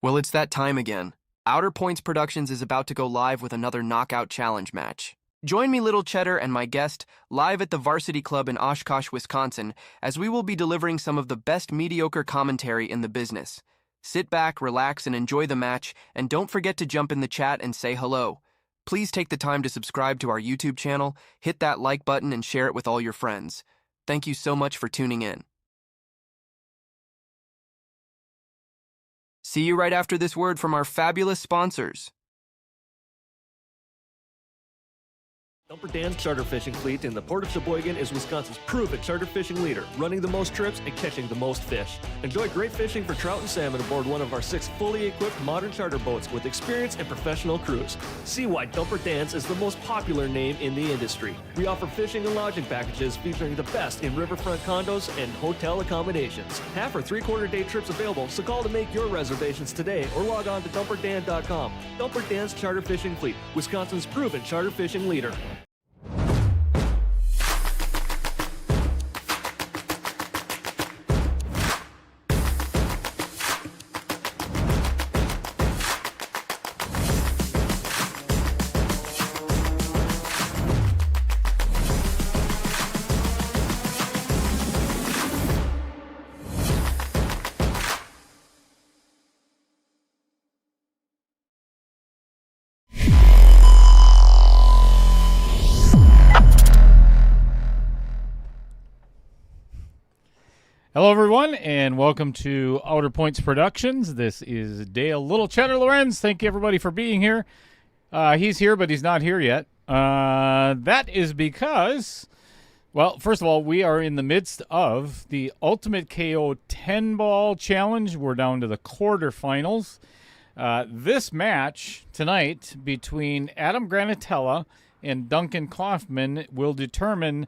Well, it's that time again. Outer Points Productions is about to go live with another Knockout Challenge match. Join me, Little Cheddar, and my guest live at the Varsity Club in Oshkosh, Wisconsin, as we will be delivering some of the best mediocre commentary in the business. Sit back, relax, and enjoy the match, and don't forget to jump in the chat and say hello. Please take the time to subscribe to our YouTube channel, hit that like button, and share it with all your friends. Thank you so much for tuning in. See you right after this word from our fabulous sponsors. Dumper Dan's charter fishing fleet in the Port of Sheboygan is Wisconsin's proven charter fishing leader, running the most trips and catching the most fish. Enjoy great fishing for trout and salmon aboard one of our 6 fully equipped modern charter boats with experience and professional crews. See why Dumper Dan's is the most popular name in the industry. We offer fishing and lodging packages featuring the best in riverfront condos and hotel accommodations. Half or 3/4 day trips available, so call to make your reservations today or log on to dumperdan.com. Dumper Dan's charter fishing fleet, Wisconsin's proven charter fishing leader. Hello, everyone, and welcome to Outer Points Productions. This is Dale Little Cheddar Lorenz. Thank you, everybody, for being here. He's here, but he's not here yet. That is because, well, first of all, we are in the midst of the Ultimate KO 10-ball challenge. We're down to the quarterfinals. This match tonight between Adam Granatella and Duncan Kaufman will determine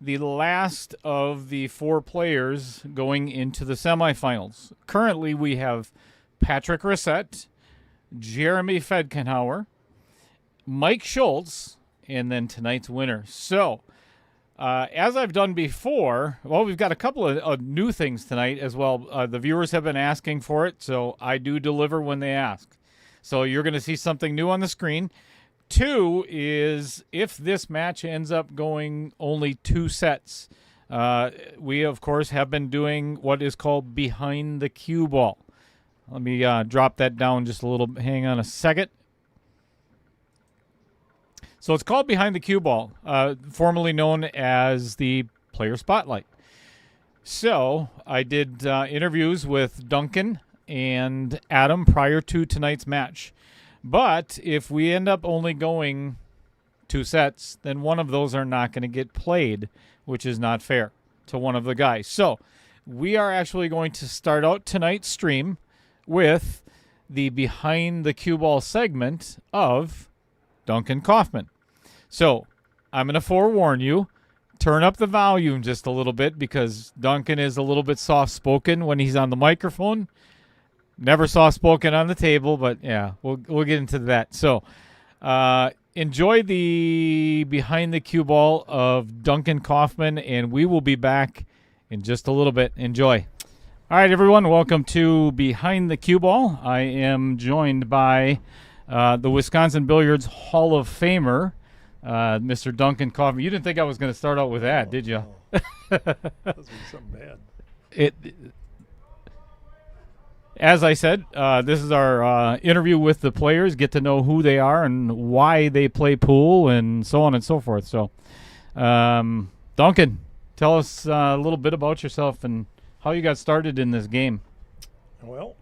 the last of the 4 players going into the semifinals. Currently, we have Patrick Reset, Jeremy Fedkenhauer, Mike Schultz, and then tonight's winner. So, as I've done before, well, we've got a couple of new things tonight as well. The viewers have been asking for it, so I do deliver when they ask. So you're going to see something new on the screen. 2 is if this match ends up going only 2 sets, we, of course, have been doing what is called behind the cue ball. Let me drop that down just a little. Hang on a second. So it's called behind the cue ball, formerly known as the player spotlight. So I did interviews with Duncan and Adam prior to tonight's match. But if we end up only going 2 sets, then one of those are not going to get played, which is not fair to one of the guys. So we are actually going to start out tonight's stream with the behind the cue ball segment of Duncan Kaufman. So I'm going to forewarn you, turn up the volume just a little bit because Duncan is a little bit soft-spoken when he's on the microphone. Never soft-spoken on the table, but yeah, we'll get into that. So enjoy the behind the cue ball of Duncan Kaufman, and we will be back in just a little bit. Enjoy. All right, everyone, welcome to Behind the Cue Ball. I am joined by the Wisconsin Billiards Hall of Famer, Mr. Duncan Kaufman. You didn't think I was going to start out with that, did you? That was something bad. As I said, this is our interview with the players, get to know who they are and why they play pool and so on and so forth. So, Duncan, tell us a little bit about yourself and how you got started in this game. Well,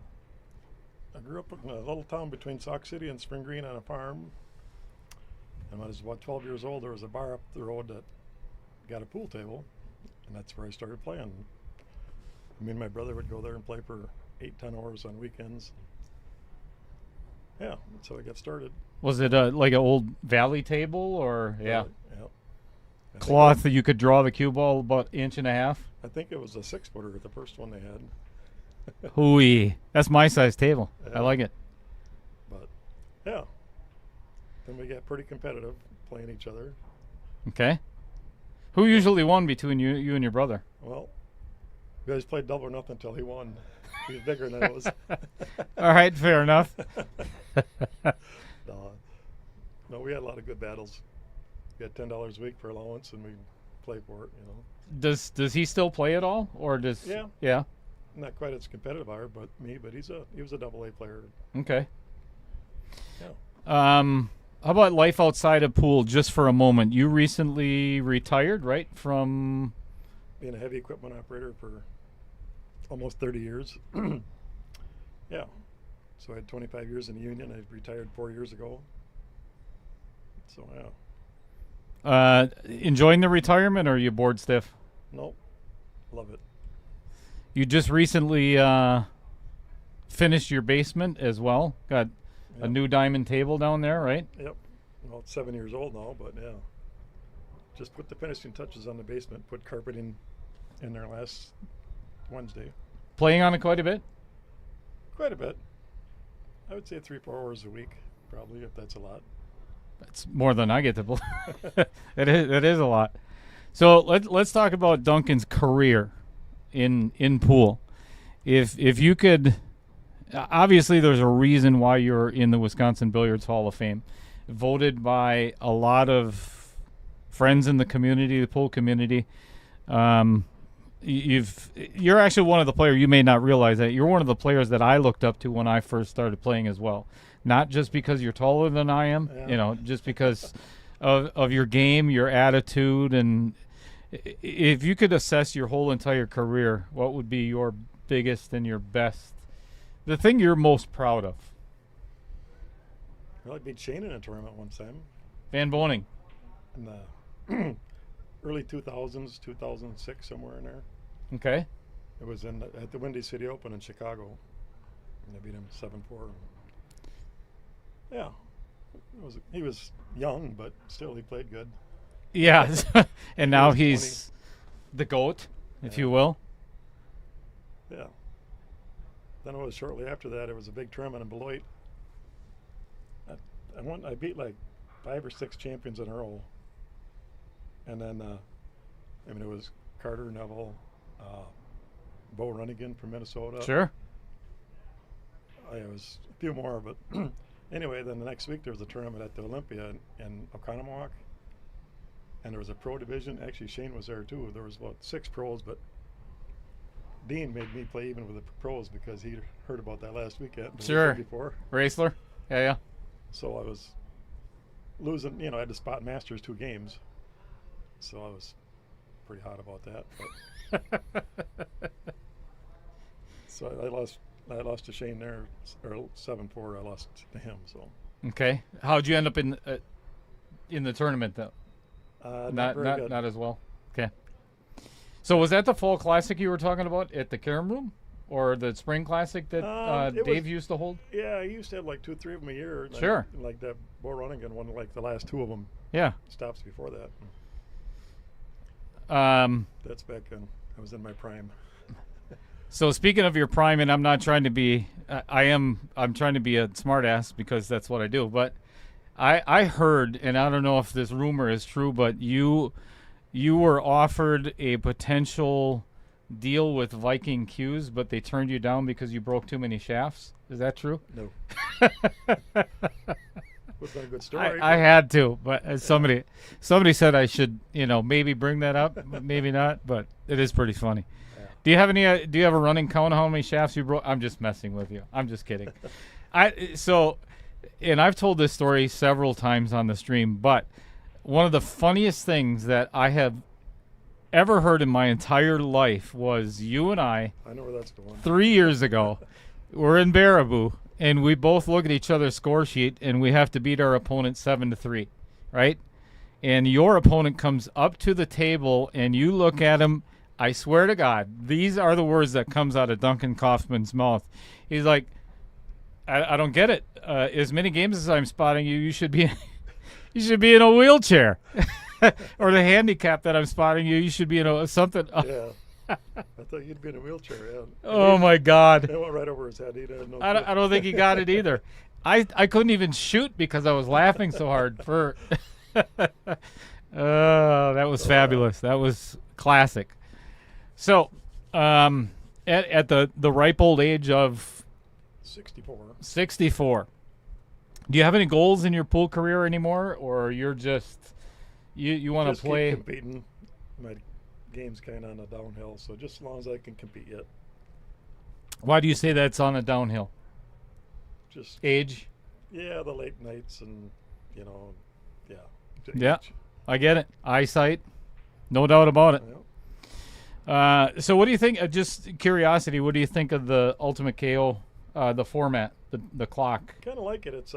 I grew up in a little town between Sauk City and Spring Green on a farm. And when I was about 12 years old, there was a bar up the road that got a pool table, and that's where I started playing. Me and my brother would go there and play for 8-10 hours on weekends. Yeah, that's how I got started. Was it like an old valley table or Yeah. cloth that you could draw the cue ball about 1.5 inches? I think it was a 6-footer, the first one they had. Hooey. That's my size table. Yeah. I like it. But yeah, then we got pretty competitive playing each other. Okay. Who usually won between you and your brother? Well, you guys played double or nothing until he won. He's bigger than I was. All right, fair enough. No, we had a lot of good battles. We had $10 a week for allowance, and we play for it. Does he still play at all, or does? Yeah. Not quite as competitive but he was a AA player. Okay. Yeah. How about life outside of pool, just for a moment? You recently retired, right, from being a heavy equipment operator for almost 30 years. Yeah. So I had 25 years in the union. I retired 4 years ago. So yeah. Enjoying the retirement, or are you bored stiff? Nope. Love it. You just recently finished your basement as well. Got a new diamond table down there, right? Yep. Well, it's 7 years old now, but yeah. Just put the finishing touches on the basement. Put carpeting in there last Wednesday. Playing on it quite a bit? Quite a bit. I would say 3-4 hours a week, probably, if that's a lot. That's more than I get to play. It is a lot. So let's talk about Duncan's career in pool. If you could, obviously there's a reason why you're in the Wisconsin Billiards Hall of Fame, voted by a lot of friends in the community, the pool community. You're actually one of the players, you may not realize that, you're one of the players that I looked up to when I first started playing as well. Not just because you're taller than I am, just because of your game, your attitude. And if you could assess your whole entire career, what would be your biggest and your best, the thing you're most proud of? Well, I beat Shane in a tournament one time. Van Boning. In the early 2000s, 2006, somewhere in there. Okay. It was at the Windy City Open in Chicago. And I beat him 7-4. Yeah. He was young, but still he played good. Yeah. And now he's the GOAT, if you will. Yeah. Then it was shortly after that, it was a big tournament in Beloit. I beat like 5 or 6 champions in a row. And then, it was Carter, Neville, Bo Runnigan from Minnesota. Sure. It was a few more, but anyway, then the next week there was a tournament at the Olympia in Oconomowoc. And there was a pro division. Actually, Shane was there too. There was about 6 pros, but Dean made me play even with the pros because he heard about that last weekend. Sure. Before. Raceler? Yeah. So I was losing, I had to spot Masters 2 games. So I was pretty hot about that. But so I lost to Shane there, or 7-4. I lost to him. So. Okay. How'd you end up in the tournament though? Not as well. Okay. So was that the fall classic you were talking about at the Carom Room, or the spring classic that Dave used to hold? Yeah, he used to have like 2-3 of them a year. Sure. Like that Bo Runnigan won like the last 2 of them. Yeah. Stops before that. That's back then. I was in my prime. So speaking of your prime, and I'm not trying to be, I'm trying to be a smartass because that's what I do. But I heard, and I don't know if this rumor is true, but you were offered a potential deal with Viking Q's, but they turned you down because you broke too many shafts. Is that true? No. Was that a good story? I had to, but somebody said I should, maybe bring that up, maybe not, but it is pretty funny. Yeah. Do you have a running count of how many shafts you broke? I'm just messing with you. I'm just kidding. And I've told this story several times on the stream, but one of the funniest things that I have ever heard in my entire life was you and I know where that's going. 3 years ago, we're in Baraboo, and we both look at each other's score sheet, and we have to beat our opponent 7-3, right? And your opponent comes up to the table, and you look at him. I swear to God, these are the words that comes out of Duncan Kaufman's mouth. He's like, I don't get it. As many games as I'm spotting you, you should be in a wheelchair. Or the handicap that I'm spotting you should be in something. Yeah. I thought you'd be in a wheelchair, yeah. Oh, my God. It went right over his head. He didn't know. I don't think he got it either. I couldn't even shoot because I was laughing so hard. That was fabulous. That was classic. So, At the ripe old age of 64. 64. Do you have any goals in your pool career anymore, or you're just you want Just to play? keep competing. My game's kind of on a downhill, so just as long as I can compete yet. Why do you say that's on a downhill? Just Age? yeah, the late nights and yeah. Yeah. age. I get it. Eyesight, no doubt about it. Yeah. So what do you think? Just curiosity. What do you think of the Ultimate KO, the format, the clock? Kind of like it. It's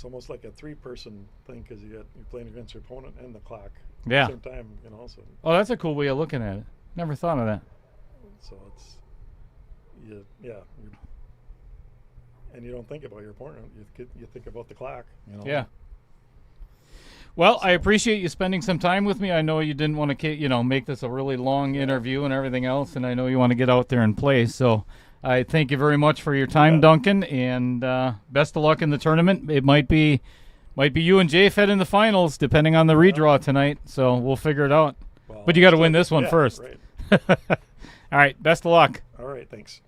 almost like a 3-person thing because you're playing against your opponent and the clock Yeah. at the same time. So Oh, that's a cool way of looking at it. Never thought of that. it's and you don't think about your opponent. You think about the clock. Yeah. Well, I appreciate you spending some time with me. I know you didn't want to, make this a really long interview and everything else, and I know you want to get out there and play. So I thank you very much for your time, Duncan, and best of luck in the tournament. It might be you and Jay Fed in the finals, depending on the redraw tonight. So we'll figure it out. Well, But you got to win this one yeah, first. Right. All right. Best of luck. All right. Thanks.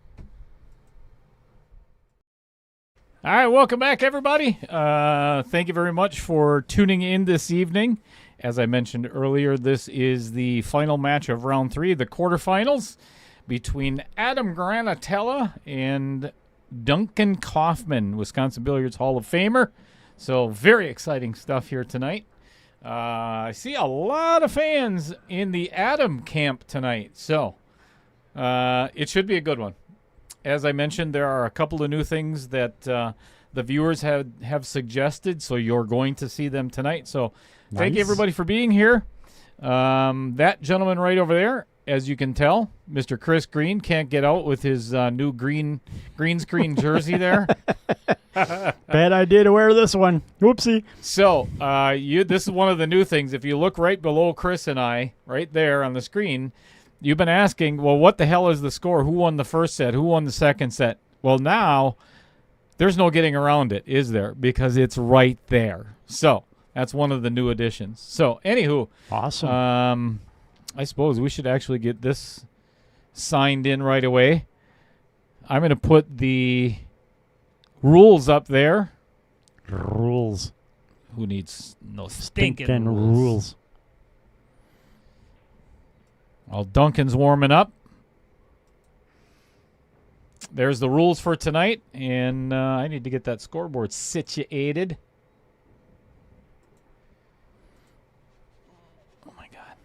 All right, welcome back, everybody. Thank you very much for tuning in this evening. As I mentioned earlier, this is the final match of round 3, the quarterfinals, between Adam Granatella and Duncan Kaufman, Wisconsin Billiards Hall of Famer. So very exciting stuff here tonight. I see a lot of fans in the Adam camp tonight, so it should be a good one. As I mentioned, there are a couple of new things that the viewers have suggested, so you're going to see them tonight. So thank you, everybody, for being here. That gentleman right over there, as you can tell, Mr. Chris Green, can't get out with his new green screen jersey there. Bad idea to wear this one. Whoopsie. So this is one of the new things. If you look right below Chris and I, right there on the screen, you've been asking, well, what the hell is the score? Who won the first set? Who won the second set? Well, now there's no getting around it, is there? Because it's right there. So that's one of the new additions. So, anywho. Awesome. I suppose we should actually get this signed in right away. I'm going to put the rules up there. Rules. Who needs no stinking Stinking rules? rules. While Duncan's warming up. There's the rules for tonight, and I need to get that scoreboard situated. Oh, my God.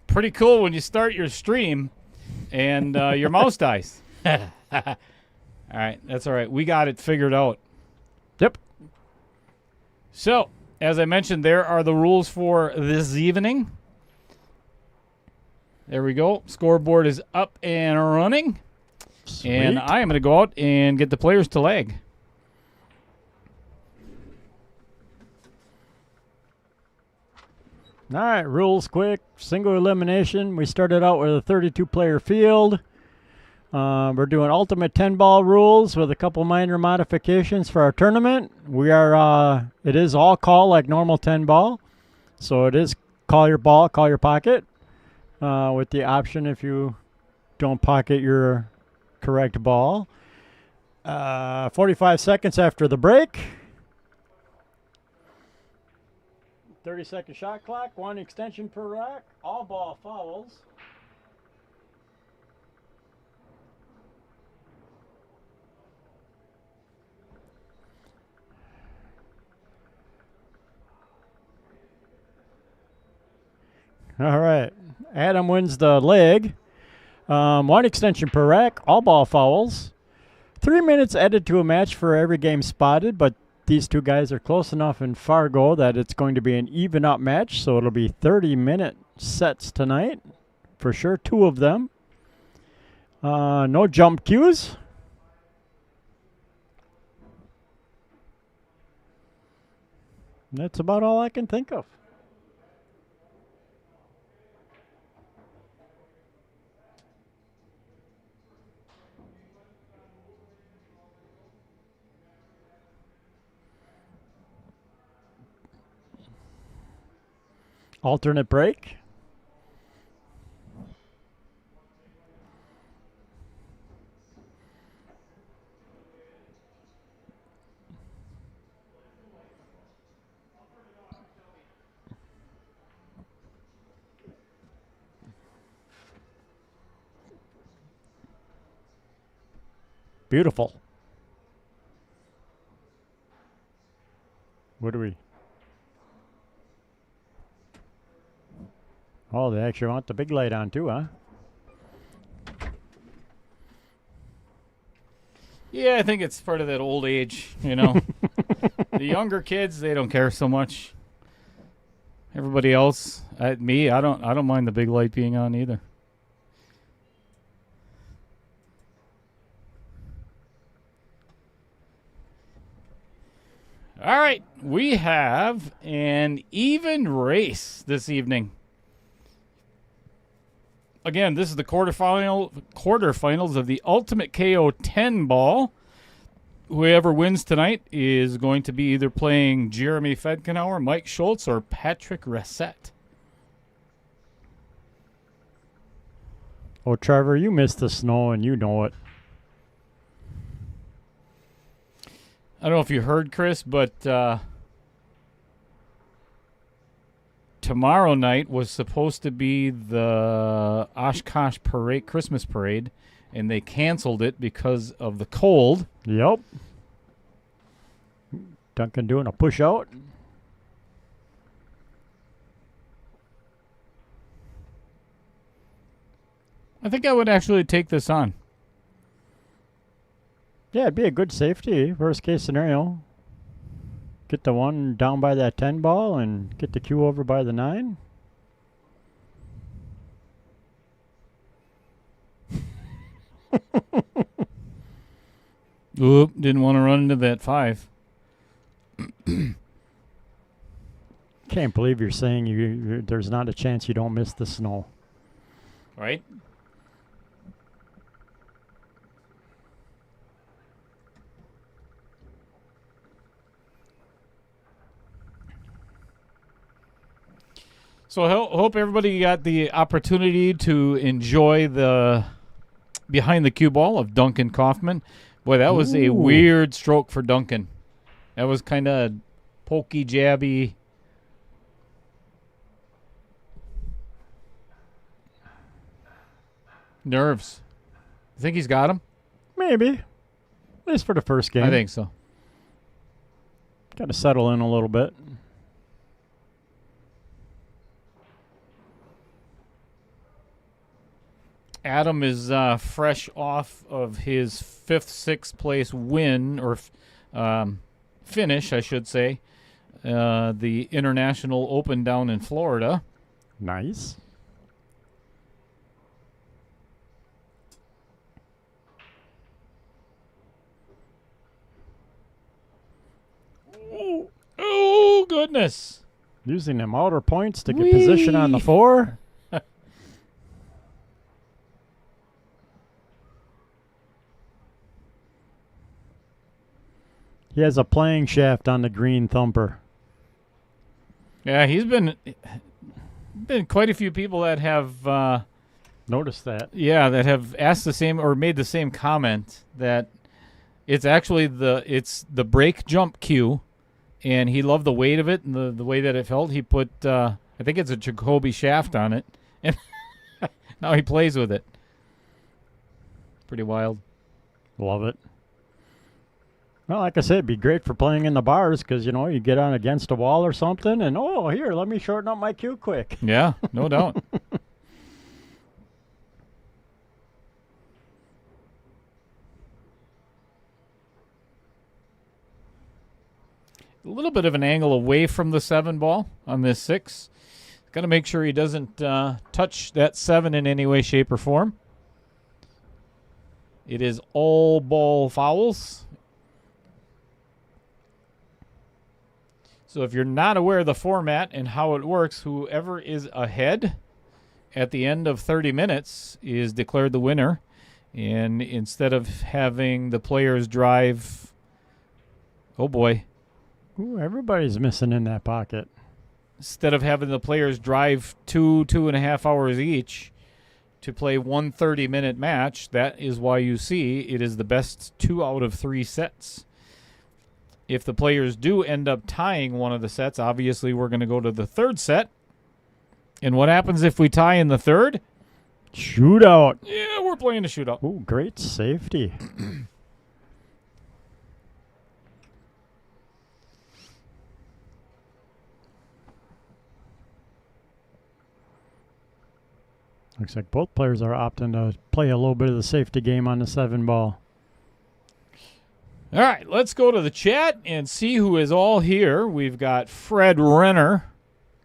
Pretty cool when you start your stream and your mouse dies. All right, that's all right. We got it figured out. Yep. So, as I mentioned, there are the rules for this evening. There we go. Scoreboard is up and running. Sweet. And I am going to go out and get the players to leg. All right, rules quick. Single elimination. We started out with a 32-player field. We're doing ultimate 10-ball rules with a couple minor modifications for our tournament. It is all call like normal 10-ball. So it is call your ball, call your pocket, with the option if you don't pocket your correct ball. 45 seconds after the break. 30-second shot clock, 1 extension per rack, all ball fouls. All right. Adam wins the leg. 1 extension per rack, all ball fouls. 3 minutes added to a match for every game spotted, but these two guys are close enough in Fargo that it's going to be an even up match, so it'll be 30-minute sets tonight. For sure, 2 of them. No jump cues. That's about all I can think of. Alternate break. Beautiful. What do we? Oh, they actually want the big light on too, huh? Yeah, I think it's part of that old age, you know. The younger kids, they don't care so much. Everybody else, I don't mind the big light being on either. All right, we have an even race this evening. Again, this is the quarterfinals of the Ultimate KO 10 ball. Whoever wins tonight is going to be either playing Jeremy Fedkenauer, Mike Schultz, or Patrick Racette. Oh, Trevor, you missed the snow and you know it. I don't know if you heard, Chris, but tomorrow night was supposed to be the Oshkosh parade, Christmas parade, and they canceled it because of the cold. Yep. Duncan doing a push out. I think I would actually take this on. Yeah, it'd be a good safety, worst case scenario. Get the one down by that 10 ball and get the cue over by the 9. Oop, didn't want to run into that 5. Can't believe you're saying there's not a chance you don't miss the snow. Right? So I hope everybody got the opportunity to enjoy the behind the cue ball of Duncan Kaufman. Boy, that was a weird stroke for Duncan. That was kind of pokey, jabby. Nerves. You think he's got him? Maybe. At least for the first game. I think so. Got to settle in a little bit. Adam is fresh off of his 5th, 6th place win, or finish, I should say, the International Open down in Florida. Nice. Oh, goodness. Using them outer points to get position on the 4. He has a playing shaft on the green thumper. Yeah, he's been quite a few people that have noticed that. Yeah, that have asked the same or made the same comment that it's actually the break jump cue, and he loved the weight of it and the way that it felt. He put I think it's a Jacoby shaft on it, and now he plays with it. Pretty wild. Love it. Well, like I said, it'd be great for playing in the bars because, you know, you get on against a wall or something and, oh, here, let me shorten up my cue quick. Yeah, no doubt. A little bit of an angle away from the 7 ball on this 6. Got to make sure he doesn't touch that 7 in any way, shape, or form. It is all ball fouls. So if you're not aware of the format and how it works, whoever is ahead at the end of 30 minutes is declared the winner. And instead of having the players drive, oh boy. Ooh, everybody's missing in that pocket. Instead of having the players drive 2.5 hours each to play 1 30-minute match, that is why you see it is the best 2 out of 3 sets. If the players do end up tying one of the sets, obviously we're going to go to the 3rd set. And what happens if we tie in the 3rd? Shootout. Yeah, we're playing a shootout. Ooh, great safety. Looks like both players are opting to play a little bit of the safety game on the 7 ball. All right, let's go to the chat and see who is all here. We've got Fred Renner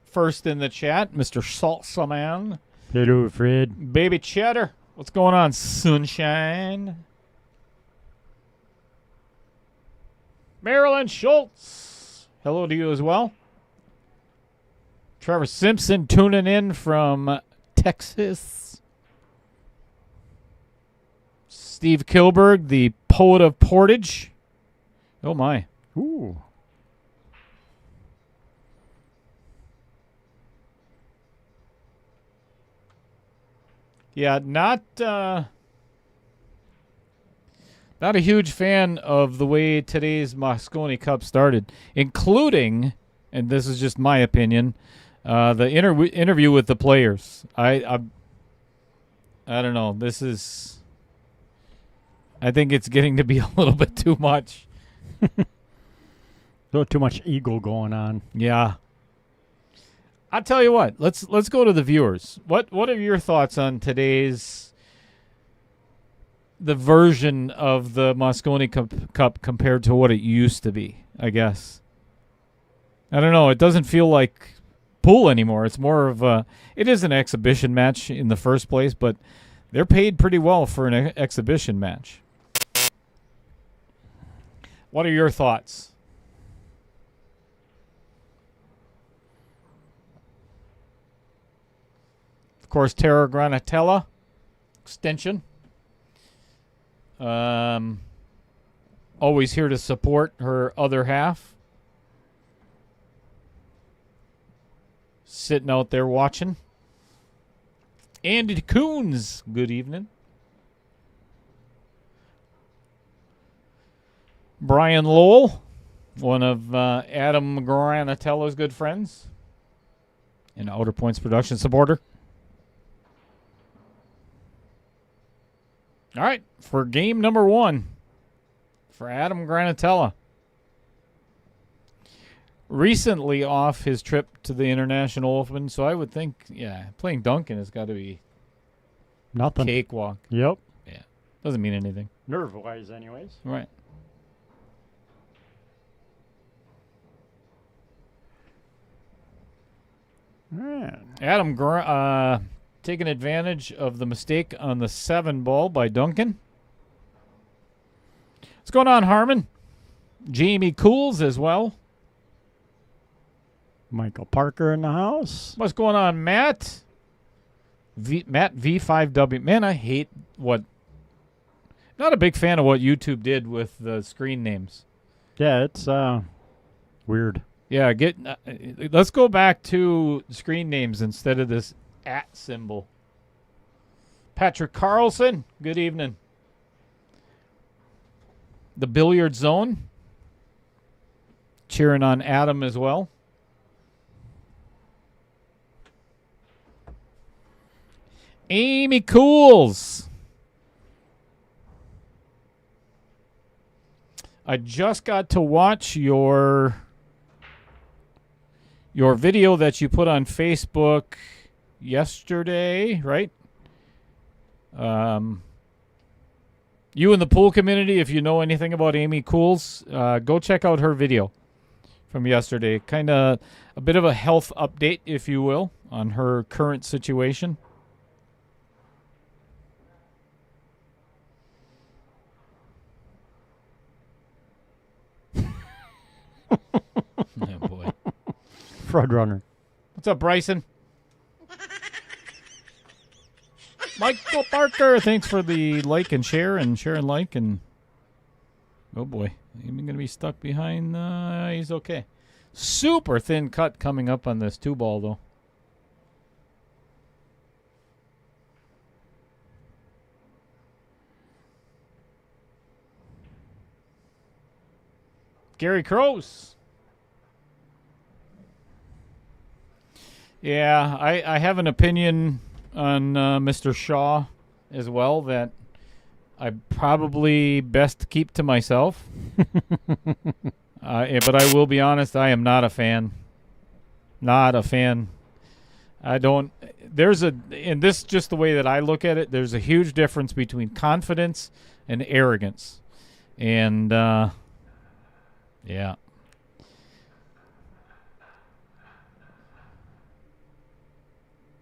first in the chat, Mr. Salsa Man. Hello, Fred. Baby Cheddar, what's going on, Sunshine? Marilyn Schultz, hello to you as well. Trevor Simpson tuning in from Texas. Steve Kilberg, the poet of Portage. Oh, my. Ooh. Yeah, not a huge fan of the way today's Mosconi Cup started, including, and this is just my opinion, the interview with the players. I don't know. I think it's getting to be a little bit too much. A little too much ego going on. Yeah. I'll tell you what. Let's go to the viewers. What are your thoughts on the version of the Mosconi Cup compared to what it used to be, I guess? I don't know. It doesn't feel like pool anymore. It's more of it is an exhibition match in the first place, but they're paid pretty well for an exhibition match. What are your thoughts? Of course, Terra Granatella extension. Always here to support her other half. Sitting out there watching. Andy Coons, good evening. Brian Lowell, one of Adam Granatella's good friends, an Outer Points production supporter. All right, for game number 1, for Adam Granatella. Recently off his trip to the International Open, so I would think, yeah, playing Duncan has got to be Nothing. cakewalk. Yep. Yeah, doesn't mean anything. Nerve-wise, anyways. Right. Man. Adam taking advantage of the mistake on the 7 ball by Duncan. What's going on, Harmon? Jamie Cools as well. Michael Parker in the house. What's going on, Matt? Matt V5W. Man, I hate what... Not a big fan of what YouTube did with the screen names. Yeah, it's weird. Yeah, let's go back to screen names instead of this @ symbol. Patrick Carlson, good evening. The Billiard Zone, cheering on Adam as well. Amy Cools. I just got to watch your video that you put on Facebook yesterday, right? You in the pool community, if you know anything about Amy Cools, go check out her video from yesterday. Kind of a bit of a health update, if you will, on her current situation. Oh, boy. Front runner. What's up, Bryson? Michael Parker, thanks for the like and share and like. And oh boy, he's going to be stuck behind. He's okay. Super thin cut coming up on this 2-ball, though. Gary Crows. Yeah, I have an opinion on Mr. Shaw as well that I probably best keep to myself. But I will be honest, I am not a fan. Not a fan. I don't. And this is just the way that I look at it. There's a huge difference between confidence and arrogance. And, yeah.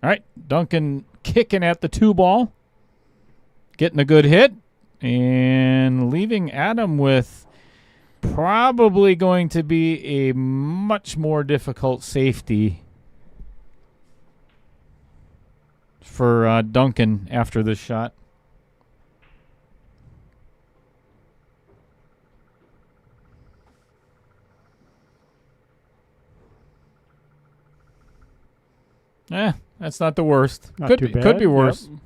All right, Duncan kicking at the 2-ball, getting a good hit, and leaving Adam with probably going to be a much more difficult safety for Duncan after this shot. That's not the worst. Not Could too be, bad. could be worse. Yep.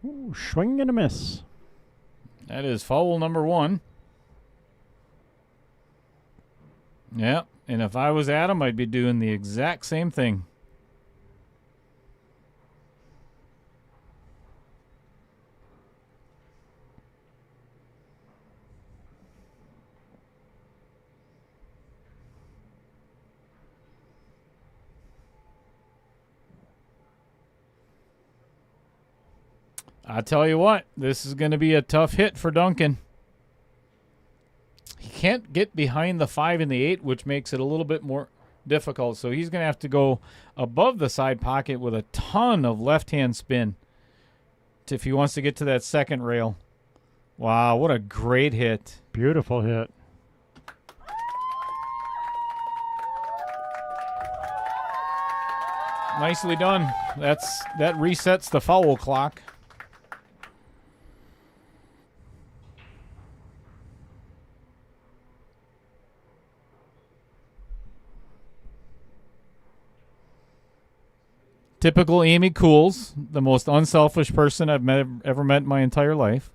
Ooh, swing and a miss. That is foul number 1. Yeah, and if I was Adam, I'd be doing the exact same thing. I tell you what, this is going to be a tough hit for Duncan. He can't get behind the 5 and the 8, which makes it a little bit more difficult. So he's going to have to go above the side pocket with a ton of left-hand spin if he wants to get to that second rail. Wow, what a great hit. Beautiful hit. Nicely done. That resets the foul clock. Typical Amy Cools, the most unselfish person I've ever met in my entire life.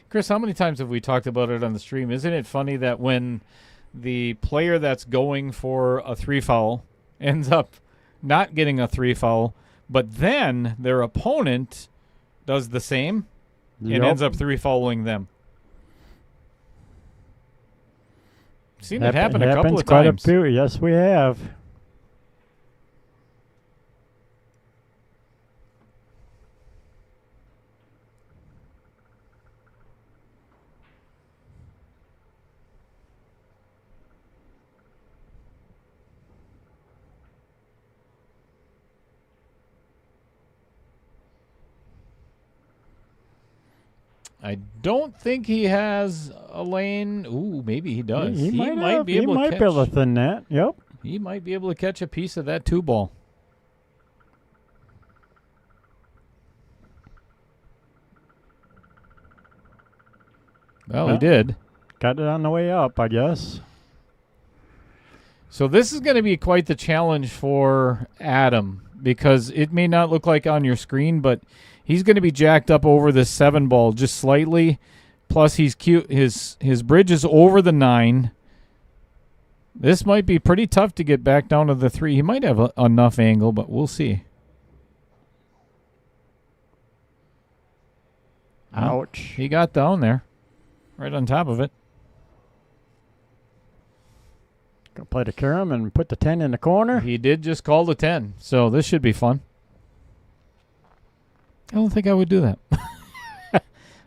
Chris, how many times have we talked about it on the stream? Isn't it funny that when the player that's going for a 3-foul ends up not getting a 3-foul, but then their opponent does the same and ends up 3-fouling them? Seen it happen a couple of times. Quite a few. Yes, we have. I don't think he has a lane. Ooh, maybe he does. He might be able to thin that. Yep. He might be able to catch a piece of that 2-ball. Well, he did. Got it on the way up, I guess. So this is going to be quite the challenge for Adam because it may not look like on your screen, but he's going to be jacked up over this 7 ball just slightly. Plus, he's cute. His bridge is over the 9. This might be pretty tough to get back down to the 3. He might have enough angle, but we'll see. Ouch. He got down there, right on top of it. Gonna play the carom and put the 10 in the corner. He did just call the 10, so this should be fun. I don't think I would do that.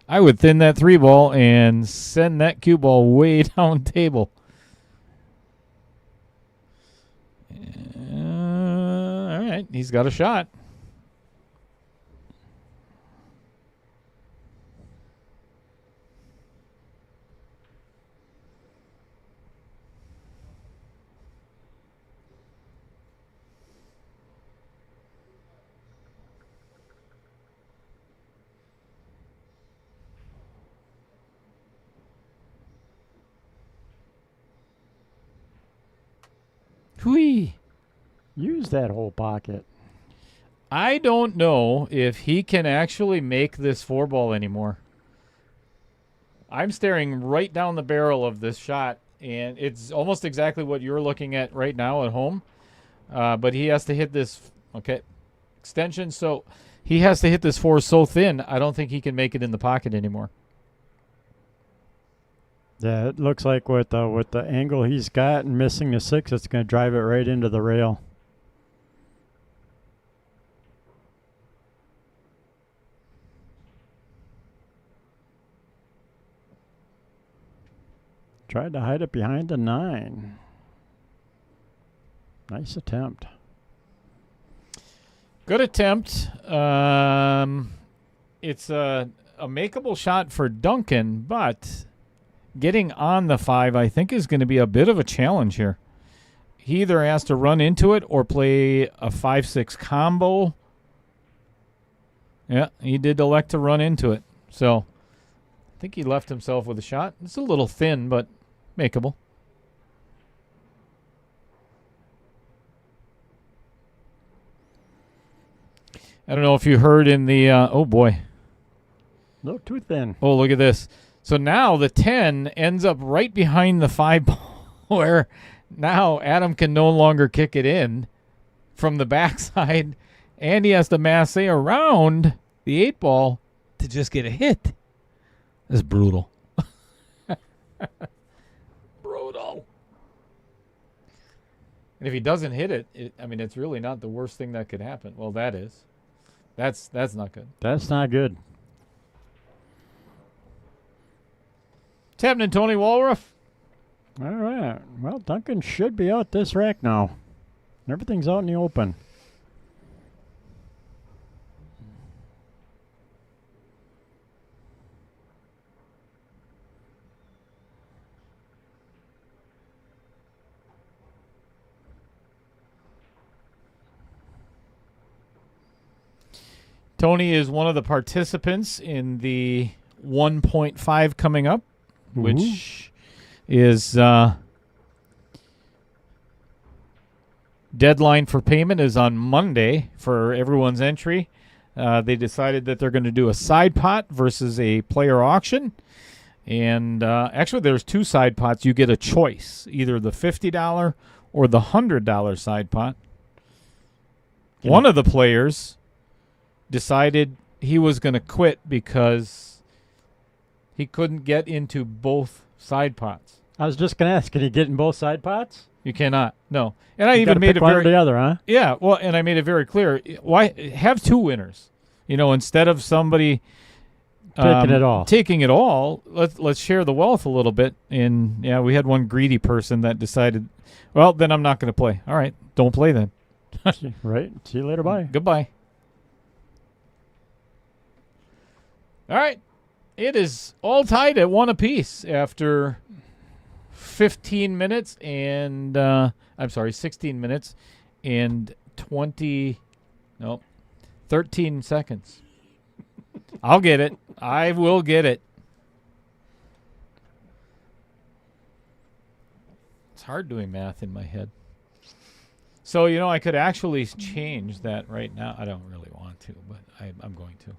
I would thin that 3 ball and send that cue ball way down table. All right, he's got a shot. Whee! Use that whole pocket. I don't know if he can actually make this 4 ball anymore. I'm staring right down the barrel of this shot, and it's almost exactly what you're looking at right now at home. But he has to hit this, extension. So he has to hit this 4 so thin, I don't think he can make it in the pocket anymore. Yeah, it looks like with the angle he's got and missing the 6, it's going to drive it right into the rail. Tried to hide it behind the 9. Nice attempt. Good attempt. It's a makeable shot for Duncan, but getting on the 5, I think, is going to be a bit of a challenge here. He either has to run into it or play a 5-6 combo. Yeah, he did elect to run into it. So I think he left himself with a shot. It's a little thin, but makeable. I don't know if you heard in the, oh boy. No, too thin. Oh, look at this. So now the 10 ends up right behind the 5 ball where now Adam can no longer kick it in from the backside, and he has to masse around the 8 ball to just get a hit. That's brutal. Brutal. And if he doesn't hit it, I mean, it's really not the worst thing that could happen. Well, that is. That's not good. That's not good. What's happening, Tony Walruff? All right. Well, Duncan should be out this rack now. Everything's out in the open. Tony is one of the participants in the 1.5 coming up, which is deadline for payment is on Monday for everyone's entry. They decided that they're going to do a side pot versus a player auction. And actually, there's 2 side pots. You get a choice, either the $50 or the $100 side pot. One of the players decided he was going to quit because he couldn't get into both side pots. I was just going to ask, can you get in both side pots? You cannot. No. And I You even gotta made pick it one or very the other, huh? Yeah, well, and I made it very clear. Why have 2 winners? You know, instead of somebody Taking it all. taking it all, let's share the wealth a little bit. And yeah, we had one greedy person that decided, well, then I'm not going to play. All right, don't play then. Right. See you later. Bye. Goodbye. All right. It is all tied at 1 apiece after 15 minutes and, 16 minutes and 13 seconds. I'll get it. I will get it. It's hard doing math in my head. So, you know, I could actually change that right now. I don't really want to, but I'm going to.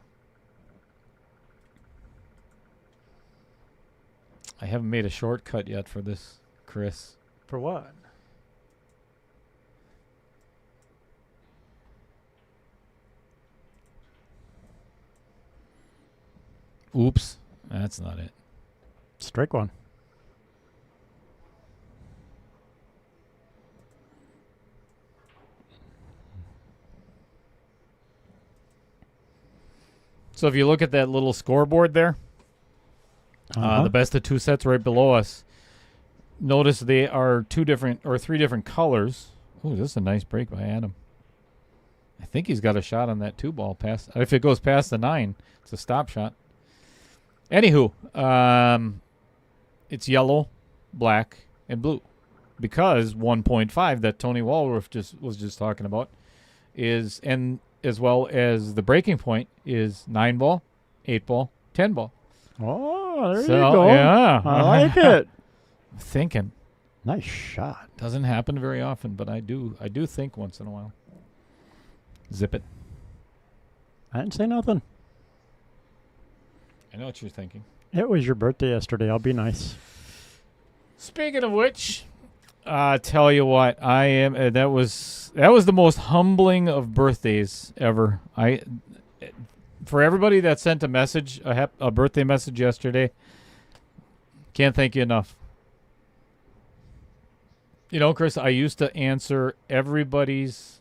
I haven't made a shortcut yet for this, Chris. For what? Oops. That's not it. Strike one. So if you look at that little scoreboard there, the best of two sets right below us, notice they are three different colors. Ooh, this is a nice break by Adam. I think he's got a shot on that 2-ball pass. If it goes past the 9, it's a stop shot. Anywho, it's yellow, black, and blue. Because 1.5 that Tony Walworth was just talking about is, and as well as the breaking point is 9-ball, 8-ball, 10-ball. Oh, there So, you go. yeah. I like it. Thinking. Nice shot. Doesn't happen very often, but I do think once in a while. Zip it. I didn't say nothing. I know what you're thinking. It was your birthday yesterday. I'll be nice. Speaking of which, tell you what, I am. That was the most humbling of birthdays ever. For everybody that sent a message, a birthday message yesterday, can't thank you enough. You know, Chris, I used to answer everybody's.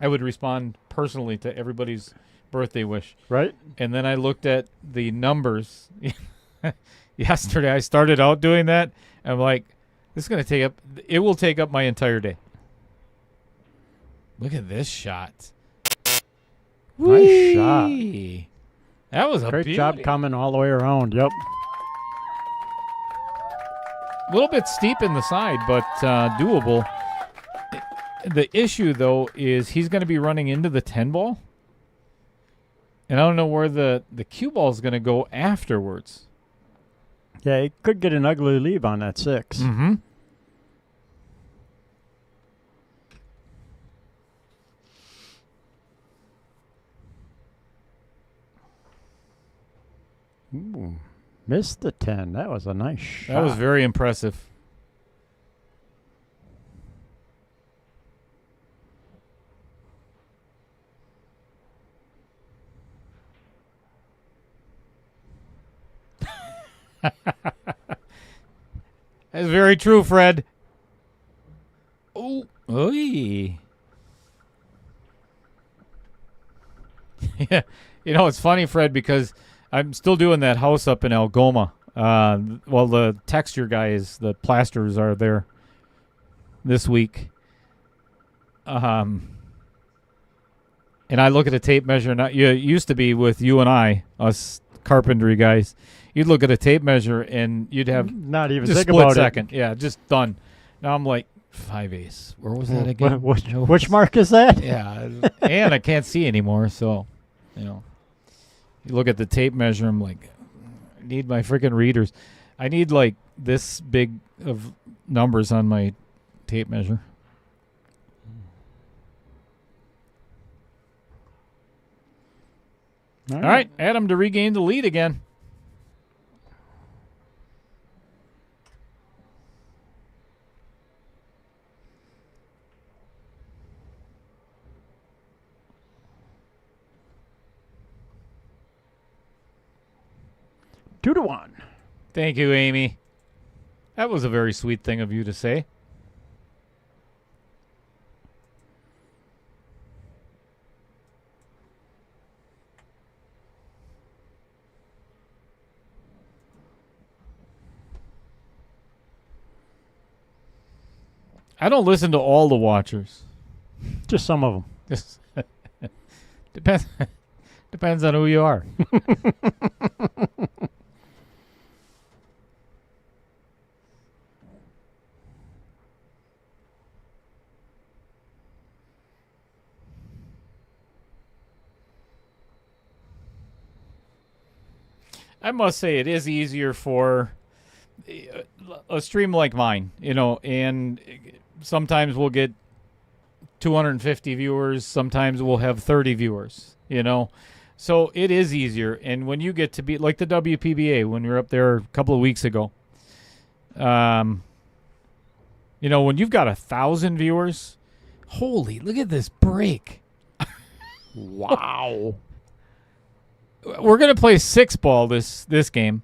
I would respond personally to everybody's birthday wish. Right? And then I looked at the numbers. Yesterday, I started out doing that. I'm like, this is going to take up. It will take up my entire day. Look at this shot. Nice shot. Whee! That was a Great beauty. job coming all the way around. Yep. A little bit steep in the side, but doable. The issue, though, is he's going to be running into the 10-ball. And I don't know where the cue ball is going to go afterwards. Yeah, he could get an ugly lead on that 6. Mm-hmm. Ooh, missed the 10. That was a nice shot. That was very impressive. That's very true, Fred. Oh, oy. Yeah, you know it's funny, Fred, because I'm still doing that house up in Algoma. Well, the texture guys, the plasters are there this week. And I look at a tape measure. Now, it used to be with you and I, us carpentry guys. You'd look at a tape measure and you'd have not even just think split about second. Yeah, just done. Now I'm like 5/8. Where was that again? Which mark is that? Yeah, and I can't see anymore. So, you know, you look at the tape measure. I'm like, I need my freaking readers. I need like this big of numbers on my tape measure. All right, Adam to regain the lead again. Two to one. Thank you, Amy. That was a very sweet thing of you to say. I don't listen to all the watchers. Just some of them. Just depends on who you are. I must say it is easier for a stream like mine, you know, and sometimes we'll get 250 viewers. Sometimes we'll have 30 viewers, So it is easier. And when you get to be like the WPBA, when we were up there a couple of weeks ago, when you've got 1,000 viewers, holy, look at this break. Wow. We're going to play 6-ball this game.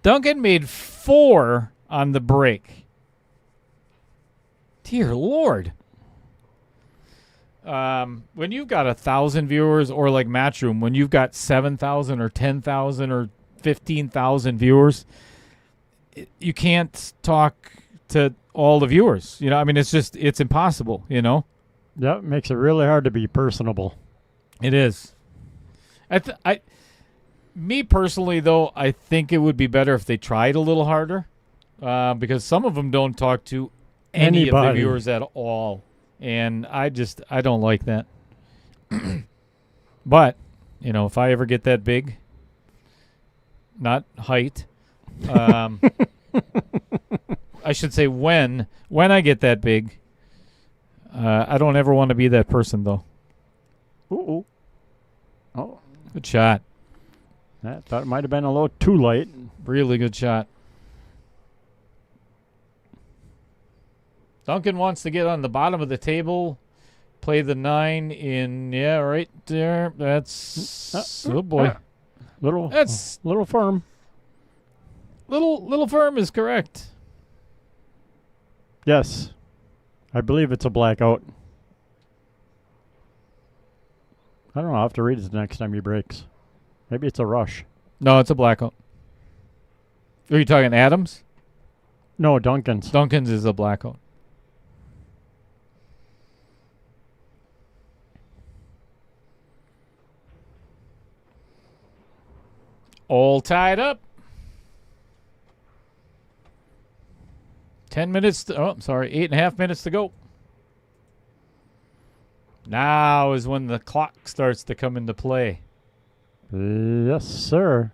Duncan made 4 on the break. Dear Lord. When you've got 1,000 viewers, or like Matchroom, when you've got 7,000 or 10,000 or 15,000 viewers, you can't talk to all the viewers. It's impossible, That makes it really hard to be personable. It is. Me personally, though, I think it would be better if they tried a little harder, because some of them don't talk to any of the viewers at all, and I don't like that. But if I ever get that big, not height, I should say when I get that big, I don't ever want to be that person, though. Ooh. Oh, good shot. I thought it might have been a little too late. Really good shot. Duncan wants to get on the bottom of the table, play the 9 in, right there. That's, oh boy. That's little firm. Little firm is correct. Yes. I believe it's a blackout. I don't know. I'll have to read it the next time he breaks. Maybe it's a rush. No, it's a blackout. Are you talking Adams? No, Duncan's. Duncan's is a blackout. All tied up. 10 minutes. 8.5 minutes to go. Now is when the clock starts to come into play. Yes, sir.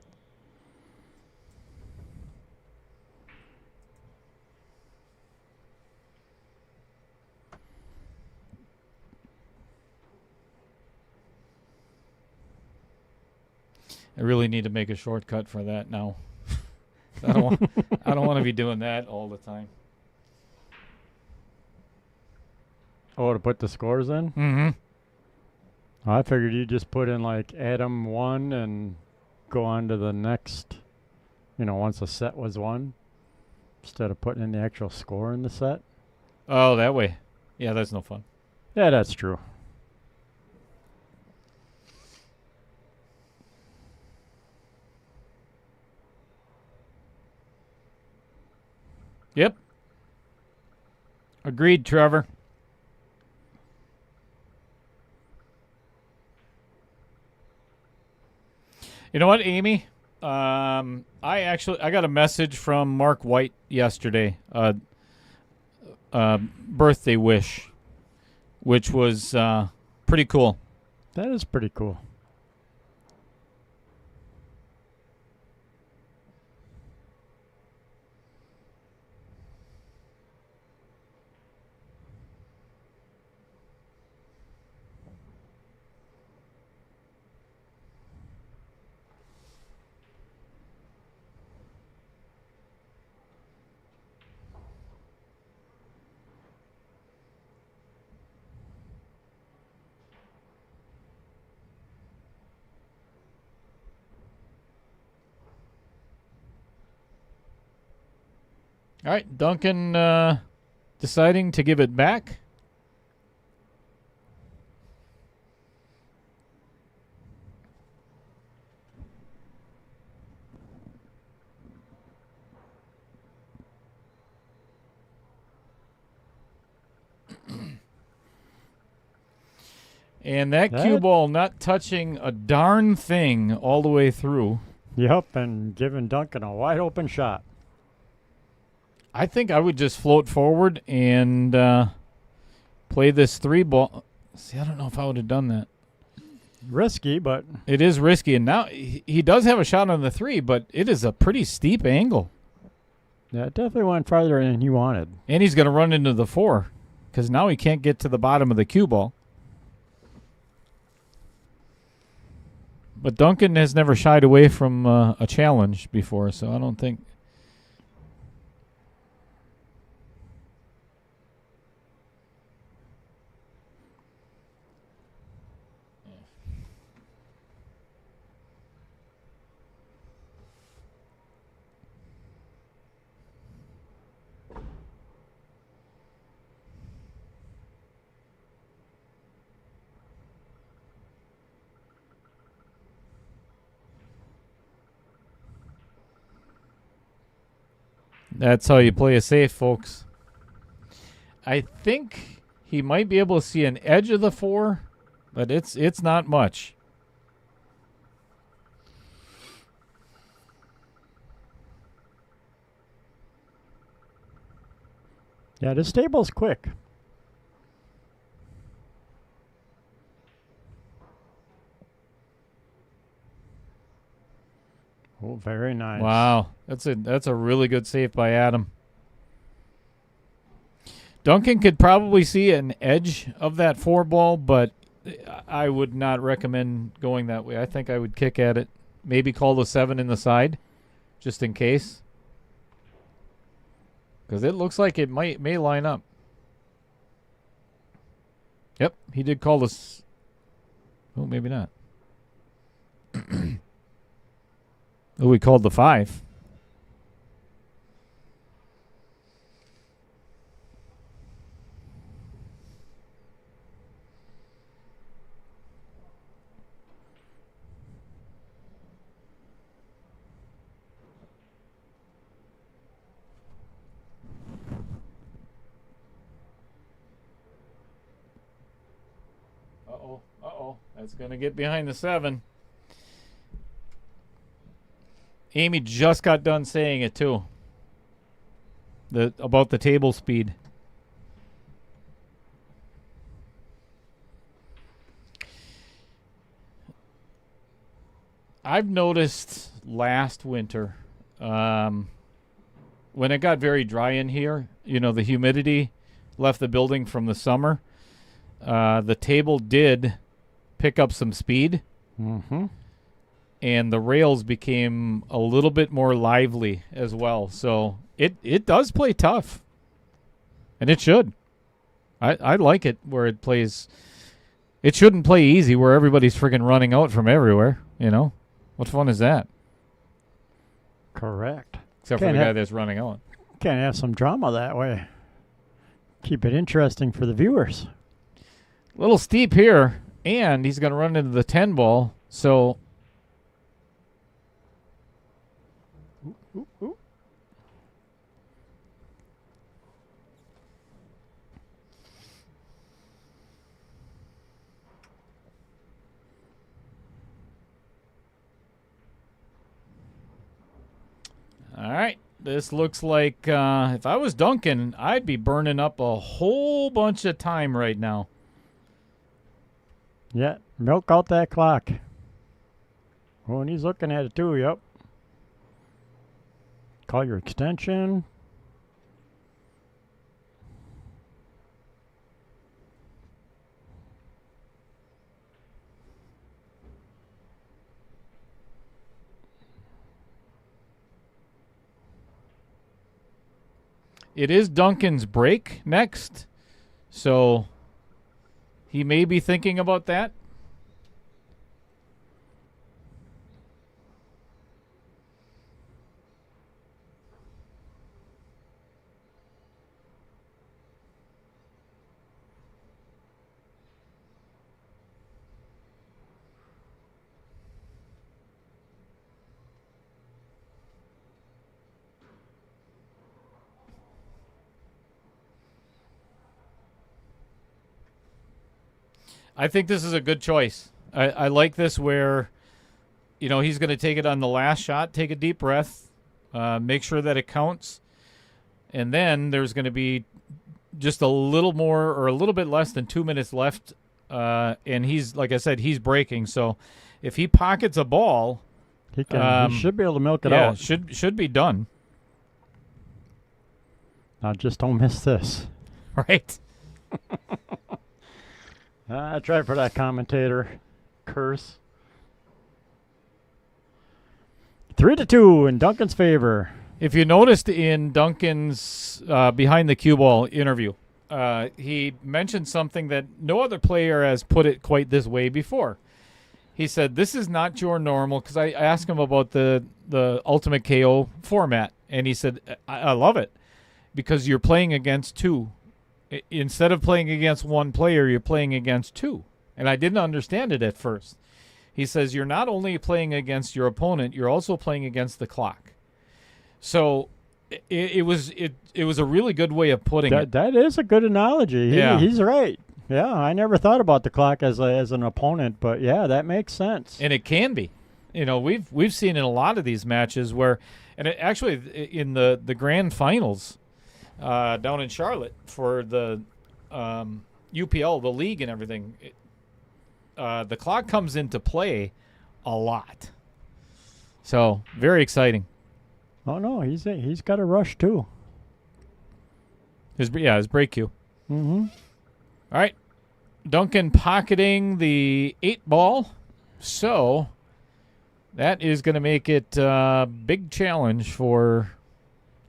I really need to make a shortcut for that now. I don't want to be doing that all the time. Oh, to put the scores in? Mm-hmm. I figured you just put in like Adam 1 and go on to the next, once a set was won, instead of putting in the actual score in the set. Oh, that way. Yeah, that's no fun. Yeah, that's true. Yep. Agreed, Trevor. You know what, Amy? I got a message from Mark White yesterday. Birthday wish, which was pretty cool. That is pretty cool. All right, Duncan deciding to give it back. And that cue ball not touching a darn thing all the way through. Yep, and giving Duncan a wide open shot. I think I would just float forward and play this 3-ball. See, I don't know if I would have done that. Risky, but... It is risky, and now he does have a shot on the 3, but it is a pretty steep angle. Yeah, it definitely went farther than he wanted. And he's going to run into the 4. because now he can't get to the bottom of the cue ball. But Duncan has never shied away from a challenge before, so I don't think... That's how you play a safe, folks. I think he might be able to see an edge of the 4, but it's not much. Yeah, this table's quick. Oh, very nice. Wow, that's a really good save by Adam. Duncan could probably see an edge of that 4 ball, but I would not recommend going that way. I think I would kick at it. Maybe call the 7 in the side, just in case. Because it looks like it may line up. Yep, he did call this. Oh, maybe not. Oh, we called the 5. Uh-oh. That's going to get behind the 7. Amy just got done saying it, too. About the table speed. I've noticed last winter, when it got very dry in here, the humidity left the building from the summer. The table did pick up some speed. Mm-hmm. And the rails became a little bit more lively as well. So it does play tough. And it should. I like it where it plays. It shouldn't play easy where everybody's freaking running out from everywhere, What fun is that? Correct. Except for the guy that's running out. Can't have some drama that way. Keep it interesting for the viewers. A little steep here. And he's going to run into the 10 ball. So... Ooh. All right. This looks like if I was Duncan, I'd be burning up a whole bunch of time right now. Yeah, milk out that clock. Oh, and he's looking at it too, yep. Call your extension. It is Duncan's break next, so he may be thinking about that. I think this is a good choice. I like this where, he's going to take it on the last shot, take a deep breath, make sure that it counts, and then there's going to be just a little more or a little bit less than 2 minutes left, and he's, like I said, he's breaking. So if he pockets a ball, he should be able to milk it out. Should be done. Now just don't miss this. Right. I tried for that commentator curse. 3-2 in Duncan's favor. If you noticed in Duncan's behind the cue ball interview, he mentioned something that no other player has put it quite this way before. He said, this is not your normal, because I asked him about the Ultimate KO format, and he said, I love it, because you're playing against two. Instead of playing against one player, you're playing against two. And I didn't understand it at first. He says, you're not only playing against your opponent, you're also playing against the clock. So it was a really good way of putting it. That is a good analogy. Yeah. He's right. Yeah, I never thought about the clock as an opponent, but yeah, that makes sense. And it can be. You know, we've seen in a lot of these matches where, and actually in the grand finals down in Charlotte for the UPL, the league and everything, the clock comes into play a lot. So very exciting. Oh no, he's got a rush too. His break cue. Mm-hmm. All right, Duncan pocketing the 8-ball, so that is going to make it a big challenge for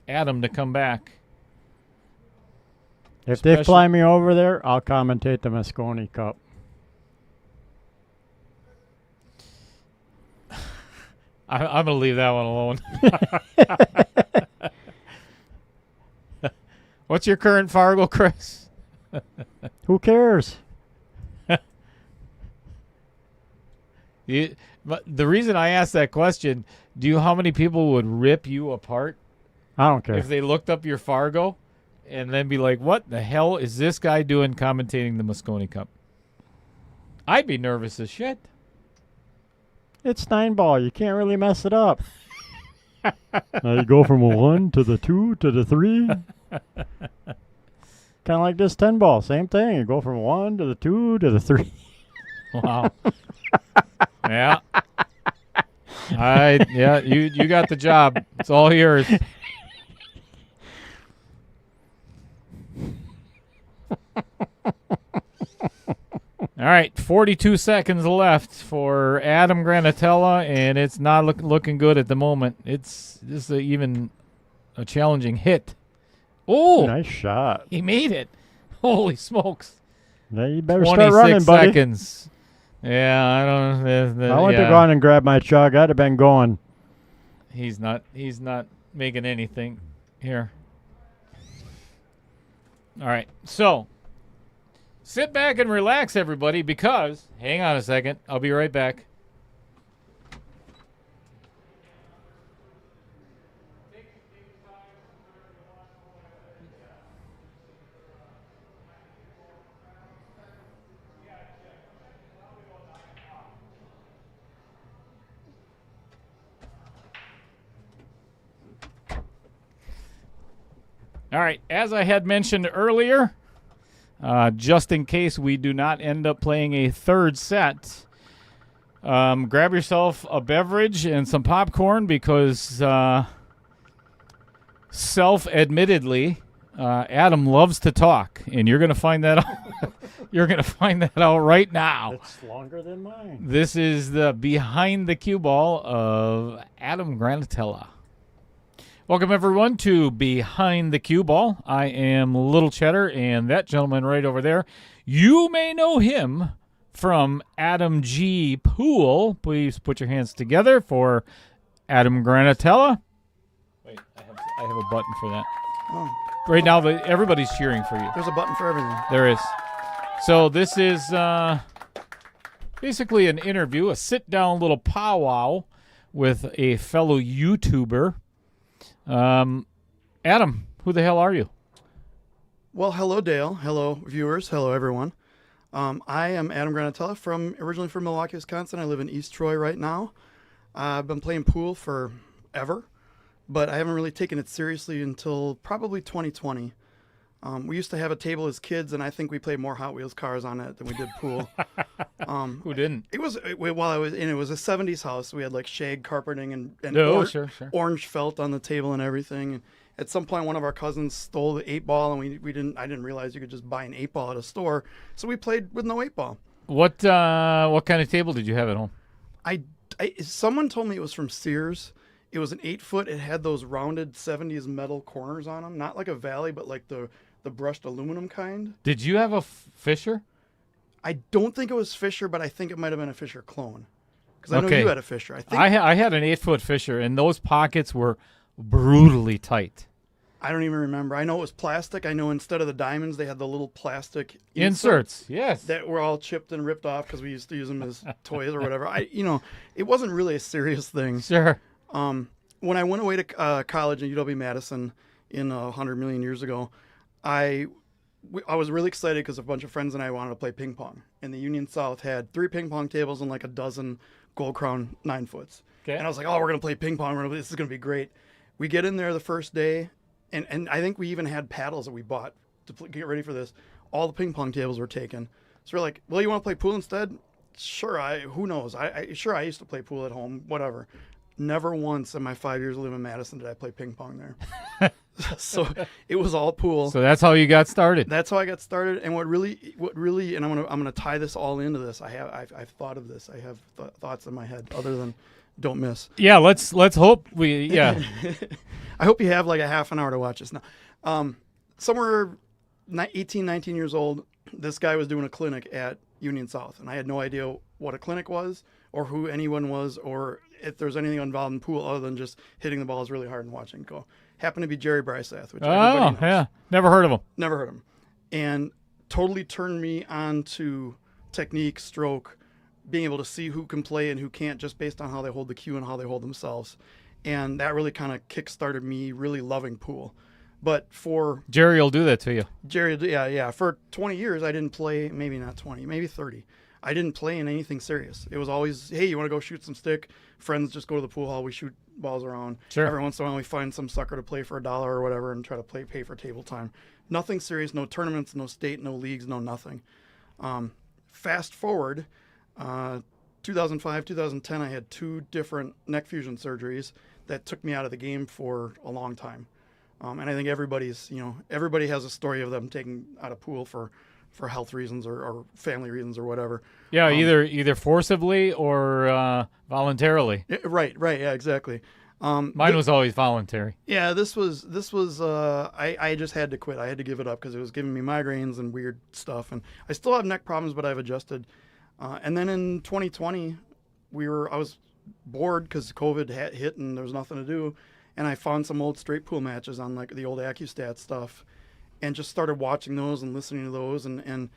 Adam to come back. If they fly me over there, I'll commentate the Mosconi Cup. I'm going to leave that one alone. What's your current Fargo, Chris? Who cares? But the reason I asked that question, do you know how many people would rip you apart I don't care. if they looked up your Fargo and then be like, what the hell is this guy doing commentating the Mosconi Cup? I'd be nervous as shit. It's 9-ball. You can't really mess it up. You go from a 1 to the 2 to the 3. Kind of like this 10-ball. Same thing. You go from 1 to the 2 to the 3. Wow. Yeah. You got the job. It's all yours. All right, 42 seconds left for Adam Granatella, and it's not looking good at the moment. It's just even a challenging hit. Oh, Nice shot. he made it. Holy smokes. Now you better start running, 26 buddy. seconds. Yeah, I don't know. I went to go on and grab my chug. I'd have been going. He's not making anything here. All right. So, sit back and relax, everybody, because hang on a second. I'll be right back. All right, as I had mentioned earlier, just in case we do not end up playing a third set, grab yourself a beverage and some popcorn because self-admittedly, Adam loves to talk, and you're going to find that out. You're going to find that out right now. It's longer than mine. This is the behind the cue ball of Adam Granatella. Welcome, everyone, to Behind the Cue Ball. I am Little Cheddar, and that gentleman right over there, you may know him from Adam G. Pool. Please put your hands together for Adam Granatella. Wait, I have a button for that. Oh, Right now, everybody's cheering for you. there's a button for everything. There is. So this is basically an interview, a sit-down little powwow with a fellow YouTuber. Adam, who the hell are you? Well, hello, Dale. Hello, viewers. Hello, everyone. I am Adam Granatella, originally from Milwaukee, Wisconsin. I live in East Troy right now. I've been playing pool forever, but I haven't really taken it seriously until probably 2020. We used to have a table as kids, and I think we played more Hot Wheels cars on it than we did pool. Who didn't? It was it was a 70s house. We had like shag carpeting and No, sure. orange felt on the table and everything. at some point, one of our cousins stole the 8-ball, and I didn't realize you could just buy an 8-ball at a store. So we played with no 8-ball. What kind of table did you have at home? Someone told me it was from Sears. It was an 8-foot. It had those rounded 70s metal corners on them, not like a Valley, but like the brushed aluminum kind. Did you have a Fisher? I don't think it was Fisher, but I think it might have been a Fisher clone. Because I know you had a Fisher. I had an 8-foot Fisher, and those pockets were brutally tight. I don't even remember. I know it was plastic. I know instead of the diamonds, they had the little plastic Inserts, yes. that were all chipped and ripped off because we used to use them as toys or whatever. It wasn't really a serious thing. Sure. When I went away to college in UW-Madison in 100 million years ago, I was really excited because a bunch of friends and I wanted to play ping pong. And the Union South had 3 ping pong tables and like a dozen Gold Crown 9-foots. Okay. And I was like, oh, we're going to play ping pong. This is going to be great. We get in there the first day, and I think we even had paddles that we bought to get ready for this. All the ping pong tables were taken. So we're like, well, you want to play pool instead? Sure. Who knows? I used to play pool at home, whatever. Never once in my 5 years living in Madison did I play ping pong there. So it was all pool. So that's how you got started. That's how I got started. And what really, and I'm gonna tie this all into this. I've thought of this. I have thoughts in my head other than don't miss. Yeah, let's hope yeah. I hope you have like a half an hour to watch this now. Somewhere 18, 19 years old, this guy was doing a clinic at Union South, and I had no idea what a clinic was or who anyone was or if there's anything involved in pool other than just hitting the balls really hard and watching it go. Happened to be Jerry Brysath, which everybody knows. Yeah. Never heard of him. Never heard of him. And totally turned me on to technique, stroke, being able to see who can play and who can't just based on how they hold the cue and how they hold themselves. And that really kind of kick-started me really loving pool. But for Jerry will do that to you. Jerry, yeah. For 20 years, I didn't play, maybe not 20, maybe 30. I didn't play in anything serious. It was always, hey, you want to go shoot some stick? Friends just go to the pool hall. We shoot balls around. Sure. Every once in a while, we find some sucker to play for $1 or whatever and try to pay for table time. Nothing serious, no tournaments, no state, no leagues, no nothing. Fast forward, 2005, 2010, I had 2 different neck fusion surgeries that took me out of the game for a long time. And I think everybody has a story of them taking out of pool for health reasons or family reasons or whatever. Yeah, either forcibly or voluntarily. Right. Yeah, exactly. Mine was always voluntary. Yeah, this was. I just had to quit. I had to give it up because it was giving me migraines and weird stuff. And I still have neck problems, but I've adjusted. And then in 2020, I was bored because COVID hit and there was nothing to do. And I found some old straight pool matches on like the old AccuStat stuff and just started watching those and listening to those. And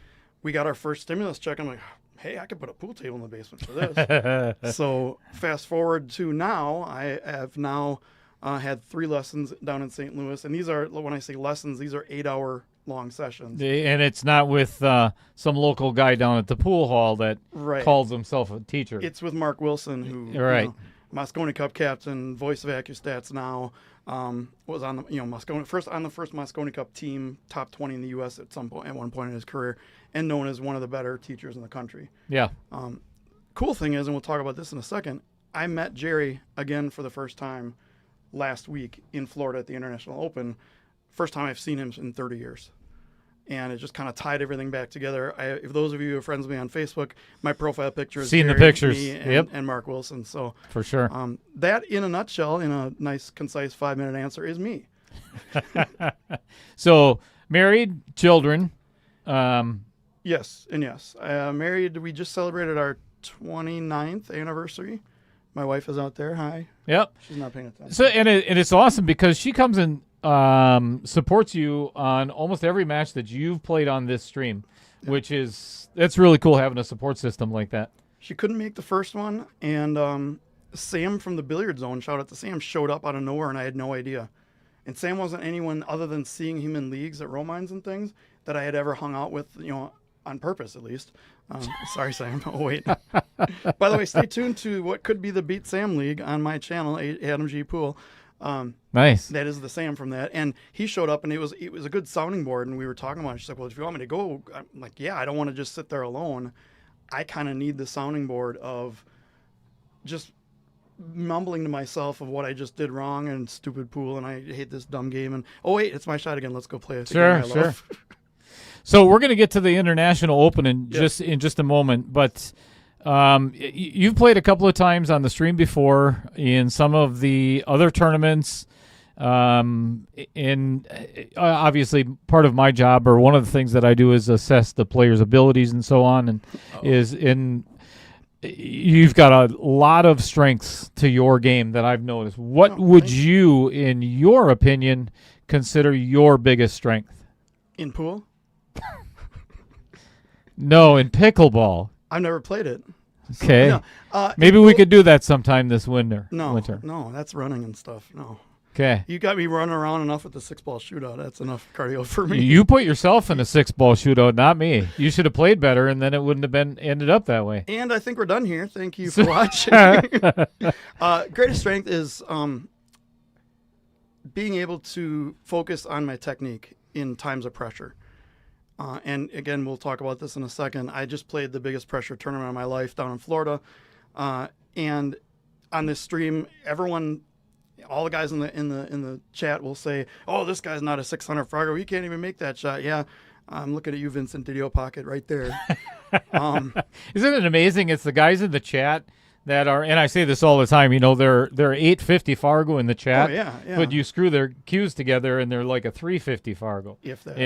we got our first stimulus check. I'm like, hey, I could put a pool table in the basement for this. So fast forward to now, I have now had 3 lessons down in St. Louis. And these are, when I say lessons, these are 8-hour long sessions. And it's not with some local guy down at the pool hall that calls himself a teacher. It's with Mark Wilson, who Mosconi Cup captain, voice of AccuStats now, was on the Mosconi first Mosconi Cup team, top 20 in the U.S. at one point in his career, and known as one of the better teachers in the country. Yeah. Cool thing is, and we'll talk about this in a second, I met Jerry again for the first time last week in Florida at the International Open. First time I've seen him in 30 years. And it just kind of tied everything back together. If those of you who are friends with me on Facebook, my profile picture is Seen Jerry, the pictures. me, and Mark Wilson. So for sure. That, in a nutshell, in a nice, concise 5-minute answer, is me. So, married, children. Yes, and yes. Married, we just celebrated our 29th anniversary. My wife is out there. Hi. Yep. She's not paying attention. So, and it's awesome because she comes and supports you on almost every match that you've played on this stream, that's really cool having a support system like that. She couldn't make the first one, and Sam from the Billiard Zone, shout out to Sam, showed up out of nowhere, and I had no idea. And Sam wasn't anyone other than seeing him in leagues at Romines and things that I had ever hung out with, on purpose at least. Sorry, Sam. Oh, wait. By the way, stay tuned to what could be the Beat Sam League on my channel, Adam G. Pool. Nice. That is the Sam from that. And he showed up, and it was a good sounding board, and we were talking about it. She's like, well, if you want me to go, I'm like, yeah, I don't want to just sit there alone. I kind of need the sounding board of just mumbling to myself of what I just did wrong and stupid pool, and I hate this dumb game. And oh wait, it's my shot again. Let's go play it. Sure. So we're going to get to the International Open in just a moment, but you've played a couple of times on the stream before in some of the other tournaments. Obviously part of my job, or one of the things that I do, is assess the players' abilities and so on, and you've got a lot of strengths to your game that I've noticed. What would you, in your opinion, consider your biggest strength? In pool? No, in pickleball. I've never played it. Okay. No, maybe we could do that sometime this winter. No, winter. No, that's running and stuff. No. Okay. You got me running around enough with the 6-ball shootout. That's enough cardio for me. You put yourself in a 6-ball shootout, not me. You should have played better, and then it wouldn't have ended up that way. And I think we're done here. Thank you for watching. Greatest strength is being able to focus on my technique in times of pressure. And again, we'll talk about this in a second. I just played the biggest pressure tournament of my life down in Florida. And on this stream, all the guys in the chat will say, "Oh, this guy's not a 600 Fargo. He can't even make that shot." Yeah, I'm looking at you, Vincent Didio Pocket, right there. Isn't it amazing? It's the guys in the chat that are, and I say this all the time. They're 850 Fargo in the chat. Oh yeah. But you screw their cues together, and they're like a 350 Fargo. If that.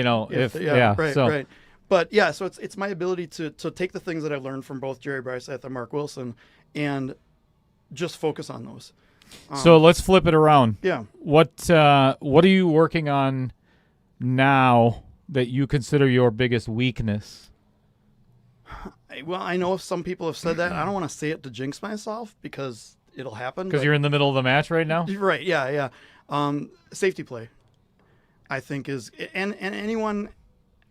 Right. But yeah, so it's my ability to take the things that I've learned from both Jerry Bryseth and Mark Wilson, and just focus on those. So let's flip it around. Yeah. What are you working on now that you consider your biggest weakness? Well, I know some people have said that. I don't want to say it to jinx myself because it'll happen. Because you're in the middle of the match right now? Right, yeah. Safety play, I think, is... And anyone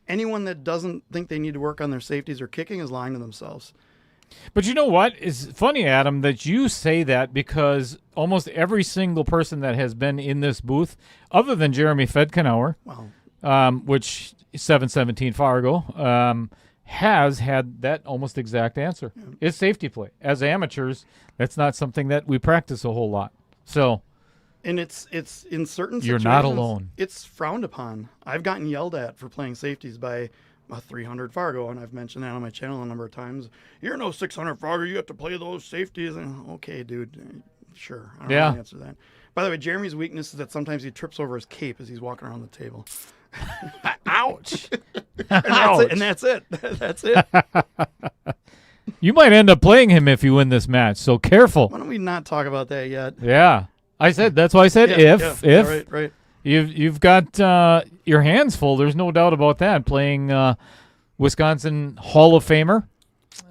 that doesn't think they need to work on their safeties or kicking is lying to themselves. But you know what? It's funny, Adam, that you say that, because almost every single person that has been in this booth, other than Jeremy Fedkenauer, which 717 Fargo, has had that almost exact answer. Yeah. It's safety play. As amateurs, that's not something that we practice a whole lot. So, and it's in certain situations, you're not alone. It's frowned upon. I've gotten yelled at for playing safeties by a 300 Fargo, and I've mentioned that on my channel a number of times. You're no 600 Fargo. You have to play those safeties. And okay, dude, sure. I don't know how to answer that. By the way, Jeremy's weakness is that sometimes he trips over his cape as he's walking around the table. Ouch. And that's it. That's it. You might end up playing him if you win this match, so careful. Why don't we not talk about that yet? Yeah. That's why I said if. Right. You've got your hands full. There's no doubt about that. Playing Wisconsin Hall of Famer,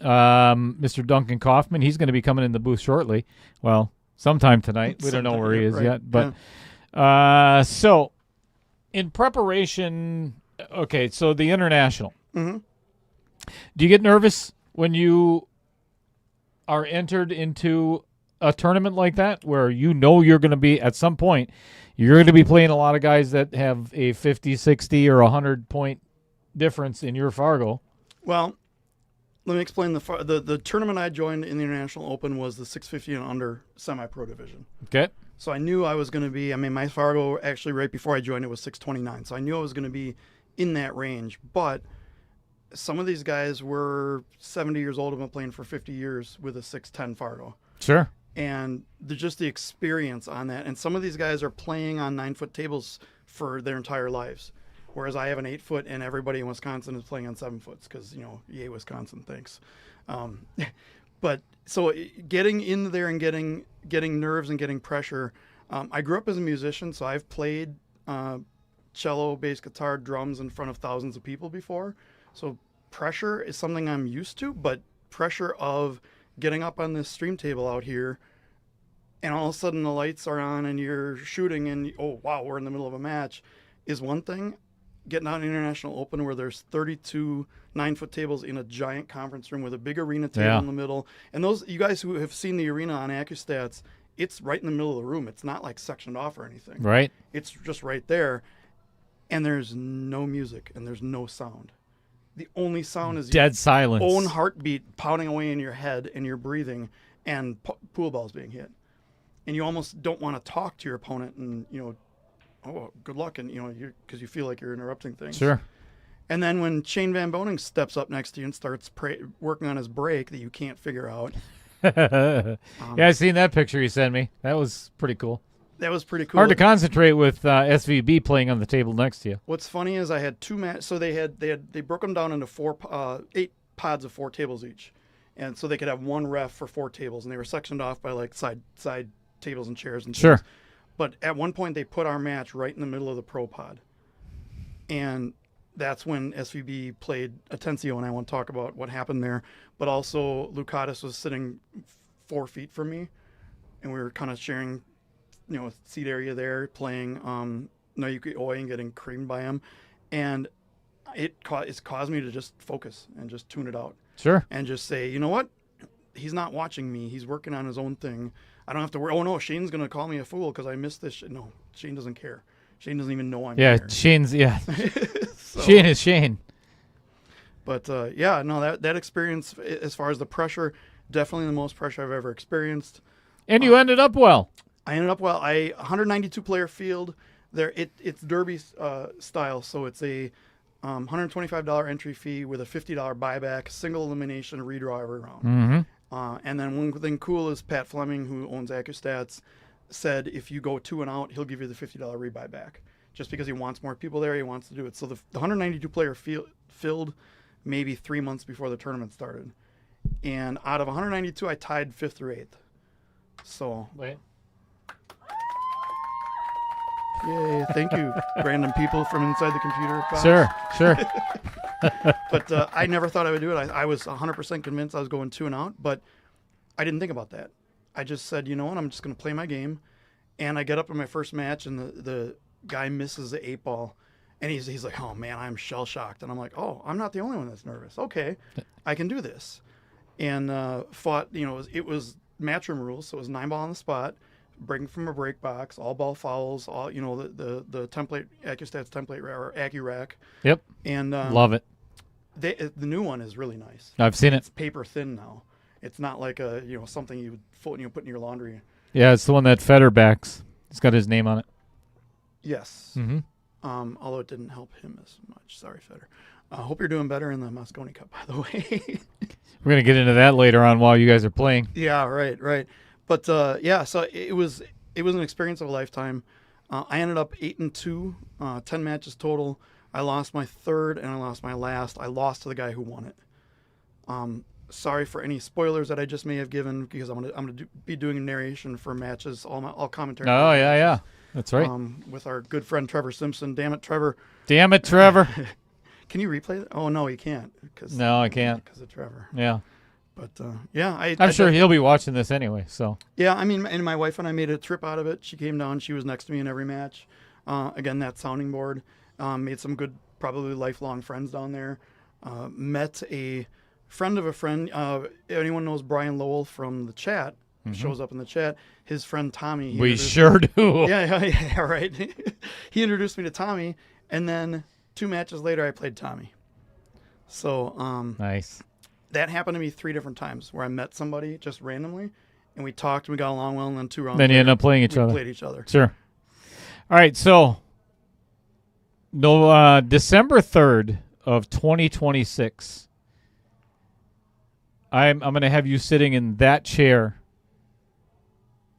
Mr. Duncan Kaufman. He's going to be coming in the booth shortly. Well, sometime tonight. We don't know where he is yet. But so in preparation, okay, so the International. Mm-hmm. Do you get nervous when you are entered into a tournament like that, where you're going to be, at some point, you're going to be playing a lot of guys that have a 50, 60, or 100-point difference in your Fargo? Well, let me explain. The tournament I joined in the International Open was the 650 and under semi-pro division. Okay. So I knew I was going to be, my Fargo actually right before I joined it was 629. So I knew I was going to be in that range. But some of these guys were 70 years old and been playing for 50 years with a 610 Fargo. Sure. And just the experience on that. And some of these guys are playing on 9-foot tables for their entire lives. Whereas I have an 8-foot and everybody in Wisconsin is playing on 7-foots because, yay, Wisconsin, thanks. But so getting in there and getting nerves and getting pressure. I grew up as a musician, so I've played cello, bass guitar, drums in front of thousands of people before. So pressure is something I'm used to, but pressure of getting up on this stream table out here and all of a sudden the lights are on and you're shooting and, oh, wow, we're in the middle of a match is one thing. Getting out an International Open where there's 32 9-foot tables in a giant conference room with a big arena table in the middle. And those, you guys who have seen the arena on AccuStats, it's right in the middle of the room. It's not like sectioned off or anything. Right. It's just right there. And there's no music and there's no sound. The only sound is dead silence. Own heartbeat pounding away in your head and your breathing and pool balls being hit. and you almost don't want to talk to your opponent and, oh, good luck, and, because you feel like you're interrupting things. Sure. And then when Shane Van Boning steps up next to you and starts working on his break that you can't figure out. Yeah, I seen that picture you sent me. That was pretty cool. That was pretty cool. Hard to concentrate with SVB playing on the table next to you. What's funny is I had 2 matches. So they broke them down into 8 pods of 4 tables each, and so they could have one ref for 4 tables, and they were sectioned off by like side tables and chairs and Sure. things. But at one point they put our match right in the middle of the pro pod, and that's when SVB played Atencio, and I want to talk about what happened there. But also Lucatis was sitting 4 feet from me, and we were kind of sharing, seat area there, playing Nayuki Oi and getting creamed by him. And it's caused me to just focus and just tune it out. Sure. And just say, you know what? He's not watching me. He's working on his own thing. I don't have to worry. Oh, no, Shane's going to call me a fool because I missed this. No, Shane doesn't care. Shane doesn't even know I'm here. Shane's, So, Shane is Shane. But, that experience, as far as the pressure, definitely the most pressure I've ever experienced. And you ended up well. I ended up well. 192-player field. It's Derby style, so it's a $125 entry fee with a $50 buyback, single elimination, redraw every round. Mm-hmm. And then one thing cool is Pat Fleming, who owns AccuStats, said if you go 2 and out, he'll give you the $50 rebuy back. Just because he wants more people there, he wants to do it. So the 192-player field filled maybe 3 months before the tournament started. And out of 192, I tied 5th or 8th. So, Wait. yay, thank you, random people from inside the computer box. Sure. But I never thought I would do it. I was 100% convinced I was going 2 and out, but I didn't think about that. I just said, you know what, I'm just going to play my game. And I get up in my first match, and the guy misses the 8 ball. And he's like, oh, man, I'm shell-shocked. And I'm like, oh, I'm not the only one that's nervous. Okay, I can do this. And fought, it was matchroom rules, so it was 9 ball on the spot, breaking from a break box, all ball fouls, all the template, AccuStats template or AccuRack. Yep. And Love it. the new one is really nice. I've seen it. It's paper thin now. It's not like something you would put in your laundry. Yeah, it's the one that Federer backs. It's got his name on it. Yes. Mm-hmm. Although it didn't help him as much. Sorry, Federer. I hope you're doing better in the Mosconi Cup, by the way. We're going to get into that later on while you guys are playing. Yeah, right. But so it was an experience of a lifetime. I ended up 8-2, 10 matches total. I lost my 3rd and I lost my last. I lost to the guy who won it. Sorry for any spoilers that I just may have given, because I'm gonna be doing a narration for matches, all commentary. Oh, yeah. That's right. With our good friend Trevor Simpson. Damn it, Trevor. Can you replay that? Oh, no, you can't. No, I can't. Because of Trevor. Yeah. But, I'm sure he'll be watching this anyway, so. Yeah, I mean, and my wife and I made a trip out of it. She came down. She was next to me in every match. Again, that sounding board. Made some good, probably lifelong friends down there. Met a friend of a friend. Anyone knows Brian Lowell from the chat? Mm-hmm. Shows up in the chat. His friend Tommy. We sure do. Yeah, right. He introduced me to Tommy, and then 2 matches later, I played Tommy. So, nice. That happened to me 3 different times where I met somebody just randomly, and we talked, and we got along well, and then 2 rounds Then you later, end up playing each we other. played each other. Sure. All right, so December 3rd of 2026, I'm going to have you sitting in that chair.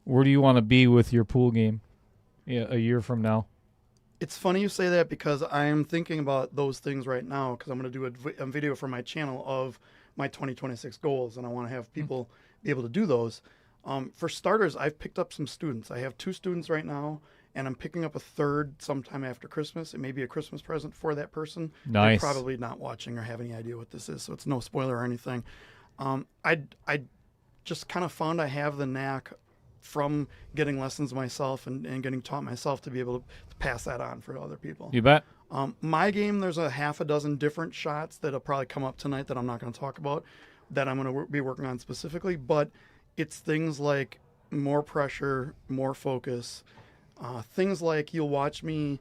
Where do you want to be with your pool game a year from now? It's funny you say that, because I am thinking about those things right now, because I'm going to do a video for my channel of my 2026 goals, and I want to have people be able to do those. For starters, I've picked up some students. I have 2 students right now, and I'm picking up a 3rd sometime after Christmas. It may be a Christmas present for that person. Nice. They're probably not watching or have any idea what this is, so it's no spoiler or anything. I just kind of found I have the knack from getting lessons myself and getting taught myself to be able to pass that on for other people. You bet. My game, there's a half a dozen different shots that'll probably come up tonight that I'm not going to talk about, that I'm going to be working on specifically, but it's things like more pressure, more focus, things like you'll watch me,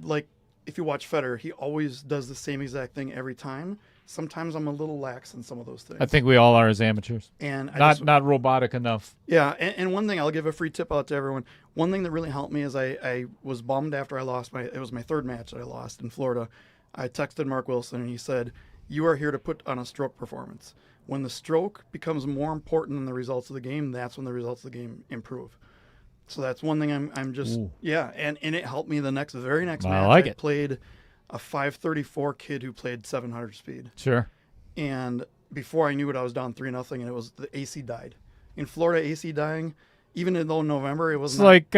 like if you watch Federer, he always does the same exact thing every time. sometimes I'm a little lax in some of those things. I think we all are as amateurs. And Not robotic enough. Yeah, and one thing, I'll give a free tip out to everyone. One thing that really helped me is I was bummed after I lost it was my third match that I lost in Florida. I texted Mark Wilson and he said, "You are here to put on a stroke performance. When the stroke becomes more important than the results of the game, that's when the results of the game improve." So that's one thing I'm just, yeah, and it helped me the very next match. I like it. Played a 534 kid who played 700 speed. Sure. And before I knew it, I was down 3-0, and it was the AC died. In Florida, AC dying, even though in November, it was It's like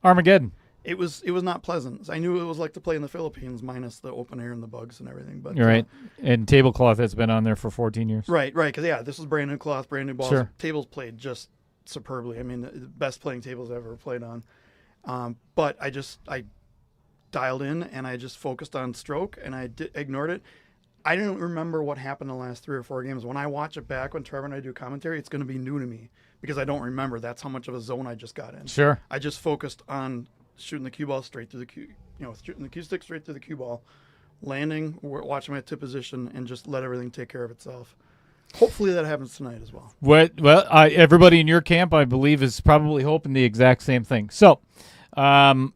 Armageddon. It was not pleasant. I knew it was like to play in the Philippines minus the open air and the bugs and everything. But You're right. And tablecloth has been on there for 14 years. Right. Because this was brand new cloth, brand new balls. Sure. Tables played just superbly. I mean, the best playing tables I've ever played on. But I dialed in and I just focused on stroke and I ignored it. I didn't remember what happened in the last 3 or 4 games. When I watch it back, when Trevor and I do commentary, it's going to be new to me because I don't remember. That's how much of a zone I just got in. Sure. I just focused on shooting the cue ball straight through the cue, shooting the cue stick straight through the cue ball, landing, watching my tip position, and just let everything take care of itself. Hopefully that happens tonight as well. Well, everybody in your camp, I believe, is probably hoping the exact same thing. So, Adam,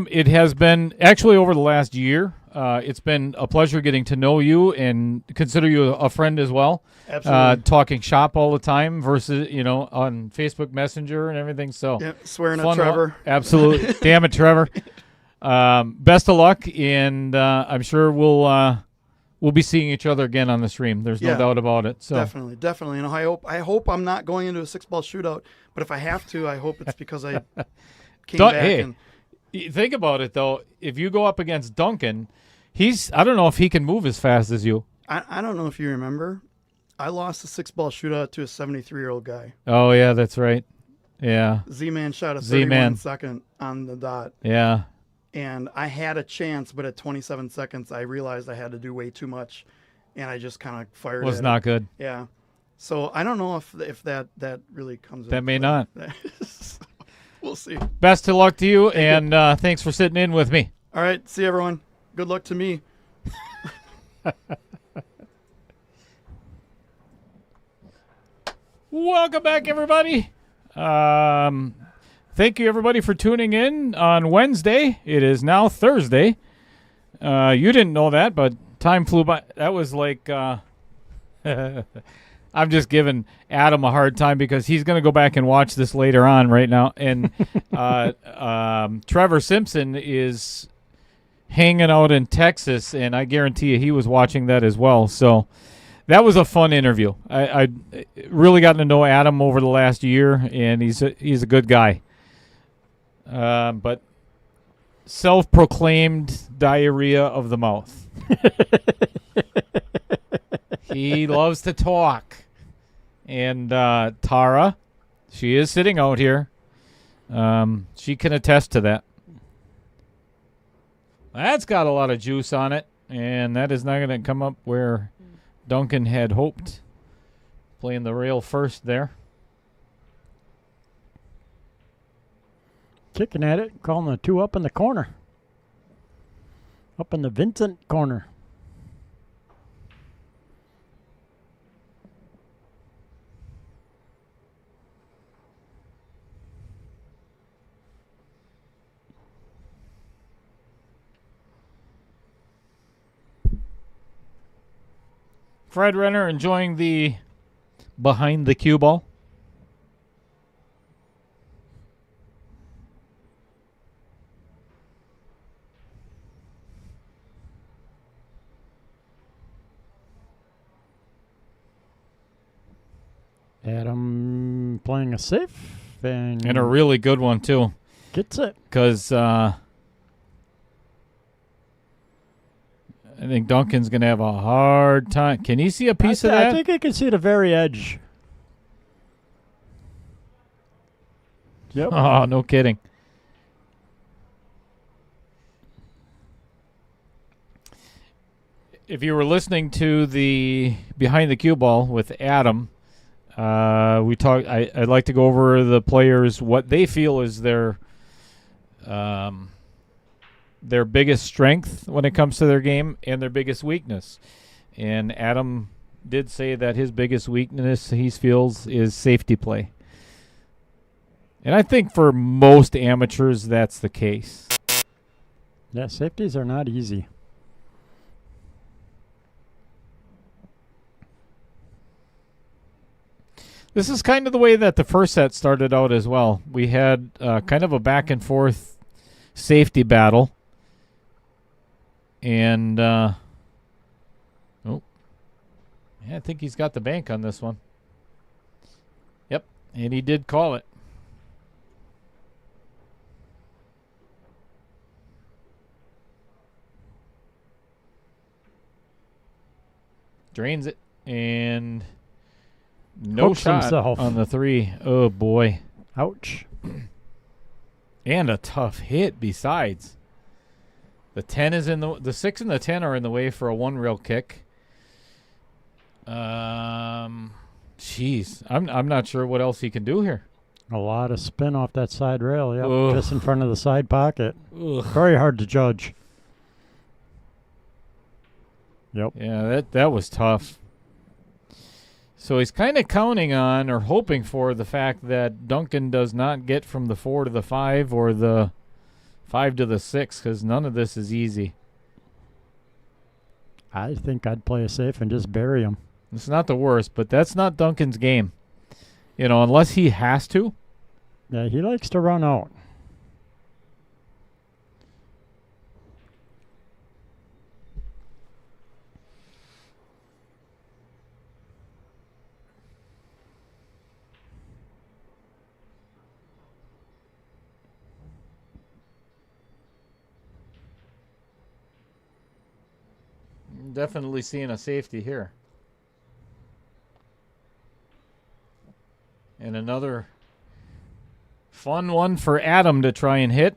it has been actually over the last year. It's been a pleasure getting to know you and consider you a friend as well. Absolutely. Talking shop all the time versus, on Facebook Messenger and everything. So, Yeah, swearing at Trevor. Absolutely. Damn it, Trevor. Best of luck, and I'm sure we'll be seeing each other again on the stream. There's no doubt about it. So definitely. And I hope I'm not going into a 6-ball shootout, but if I have to, I hope it's because I came back. Hey, think about it though. If you go up against Duncan, I don't know if he can move as fast as you. I don't know if you remember, I lost a 6-ball shootout to a 73-year-old guy. Oh yeah, that's right. Yeah. Z-Man shot a 31 second on the dot. Yeah. And I had a chance, but at 27 seconds, I realized I had to do way too much, and I just kind of fired. Was not good. Yeah. So I don't know if that really comes. That may not. We'll see. Best of luck to you, and thanks for sitting in with me. All right. See everyone. Good luck to me. Welcome back, everybody. Thank you, everybody, for tuning in on Wednesday. It is now Thursday. You didn't know that, but time flew by. That was like I'm just giving Adam a hard time because he's going to go back and watch this later on right now. And Trevor Simpson is hanging out in Texas, and I guarantee you he was watching that as well. So that was a fun interview. I really gotten to know Adam over the last year, and he's a good guy. But self-proclaimed diarrhea of the mouth. He loves to talk. And Tara, she is sitting out here. She can attest to that. That's got a lot of juice on it, and that is not going to come up where Duncan had hoped. Playing the rail first there. Kicking at it, calling the 2 up in the corner. Up in the Vincent corner. Fred Renner enjoying the behind the cue ball. Adam playing a safe and A really good one, too. Gets it. Because I think Duncan's going to have a hard time. Can you see a piece of that? I think I can see the very edge. Yep. Oh, no kidding. If you were listening to the Behind the Cue Ball with Adam, we talked. I'd like to go over the players, what they feel is their biggest strength when it comes to their game and their biggest weakness. And Adam did say that his biggest weakness he feels is safety play. And I think for most amateurs that's the case. Yeah, safeties are not easy. This is kind of the way that the first set started out as well. We had kind of a back and forth safety battle. And, yeah, I think he's got the bank on this one. Yep, and he did call it. Drains it, and no Hooks shot himself. on the 3. Oh, boy. Ouch. And a tough hit besides. The 10 is in the 6 and the 10 are in the way for a 1-rail kick. Jeez, I'm not sure what else he can do here. A lot of spin off that side rail. Yep, Ugh. just in front of the side pocket. Ugh. Very hard to judge. Yep. Yeah, that was tough. So he's kind of counting on or hoping for the fact that Duncan does not get from the 4 to the 5 or the 5 to the 6, because none of this is easy. I think I'd play it safe and just bury him. It's not the worst, but that's not Duncan's game. You know, unless he has to. Yeah, he likes to run out. Definitely seeing a safety here. And another fun one for Adam to try and hit.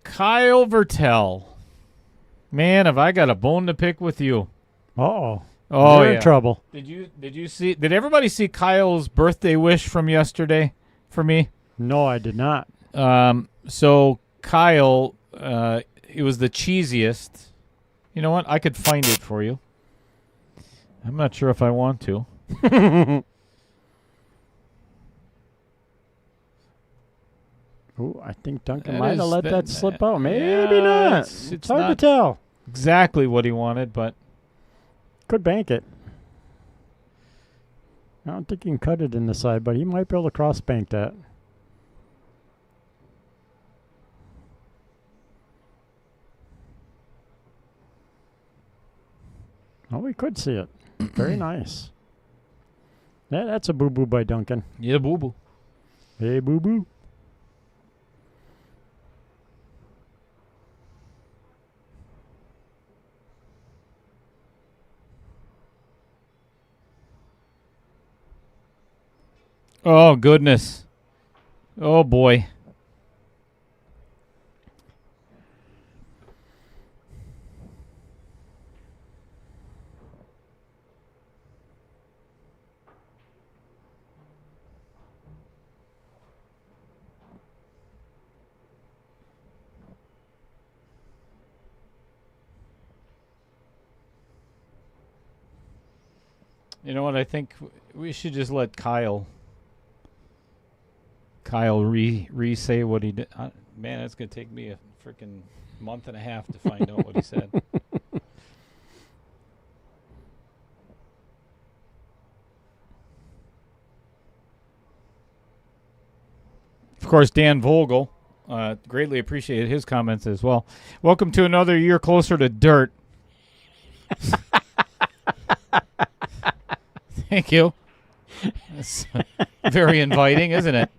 Kyle Vertel. Man, have I got a bone to pick with you. Uh-oh. Oh, You're yeah. in trouble. Did you see? Did everybody see Kyle's birthday wish from yesterday for me? No, I did not. So Kyle, it was the cheesiest. You know what? I could find it for you. I'm not sure if I want to. Ooh, I think Duncan That might have is- let that- that slip out. Maybe yeah, not. it's It's hard to not- tell. Exactly what he wanted, but Could bank it. I don't think he can cut it in the side, but he might be able to cross bank that. Oh, we could see it. Very nice. Yeah, that's a boo-boo by Duncan. yeah, boo boo. Hey, boo-boo. Oh goodness. Oh boy. You know what? I think we should just let Kyle re-say what he did. Man, it's going to take me a freaking month and a half to find out what he said. Of course, Dan Vogel, greatly appreciated his comments as well. Welcome to another year closer to dirt. Thank you. That's very inviting, isn't it?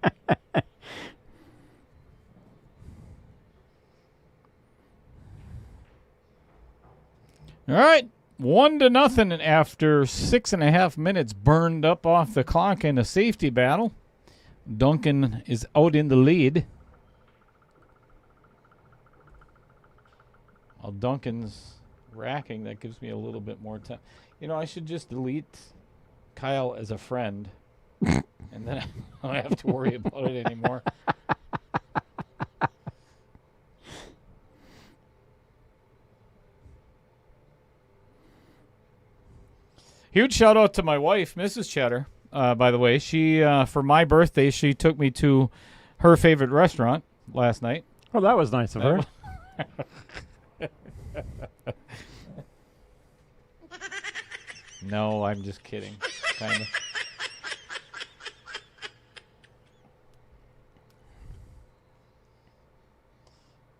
All right, 1-0 after 6.5 minutes burned up off the clock in a safety battle. Duncan is out in the lead. While Duncan's racking, that gives me a little bit more time. You know, I should just delete Kyle as a friend, and then I don't have to worry about it anymore. Huge shout out to my wife, Mrs. Cheddar. By the way, she for my birthday, she took me to her favorite restaurant last night. Oh, that was nice of her. No, I'm just kidding. Kind of.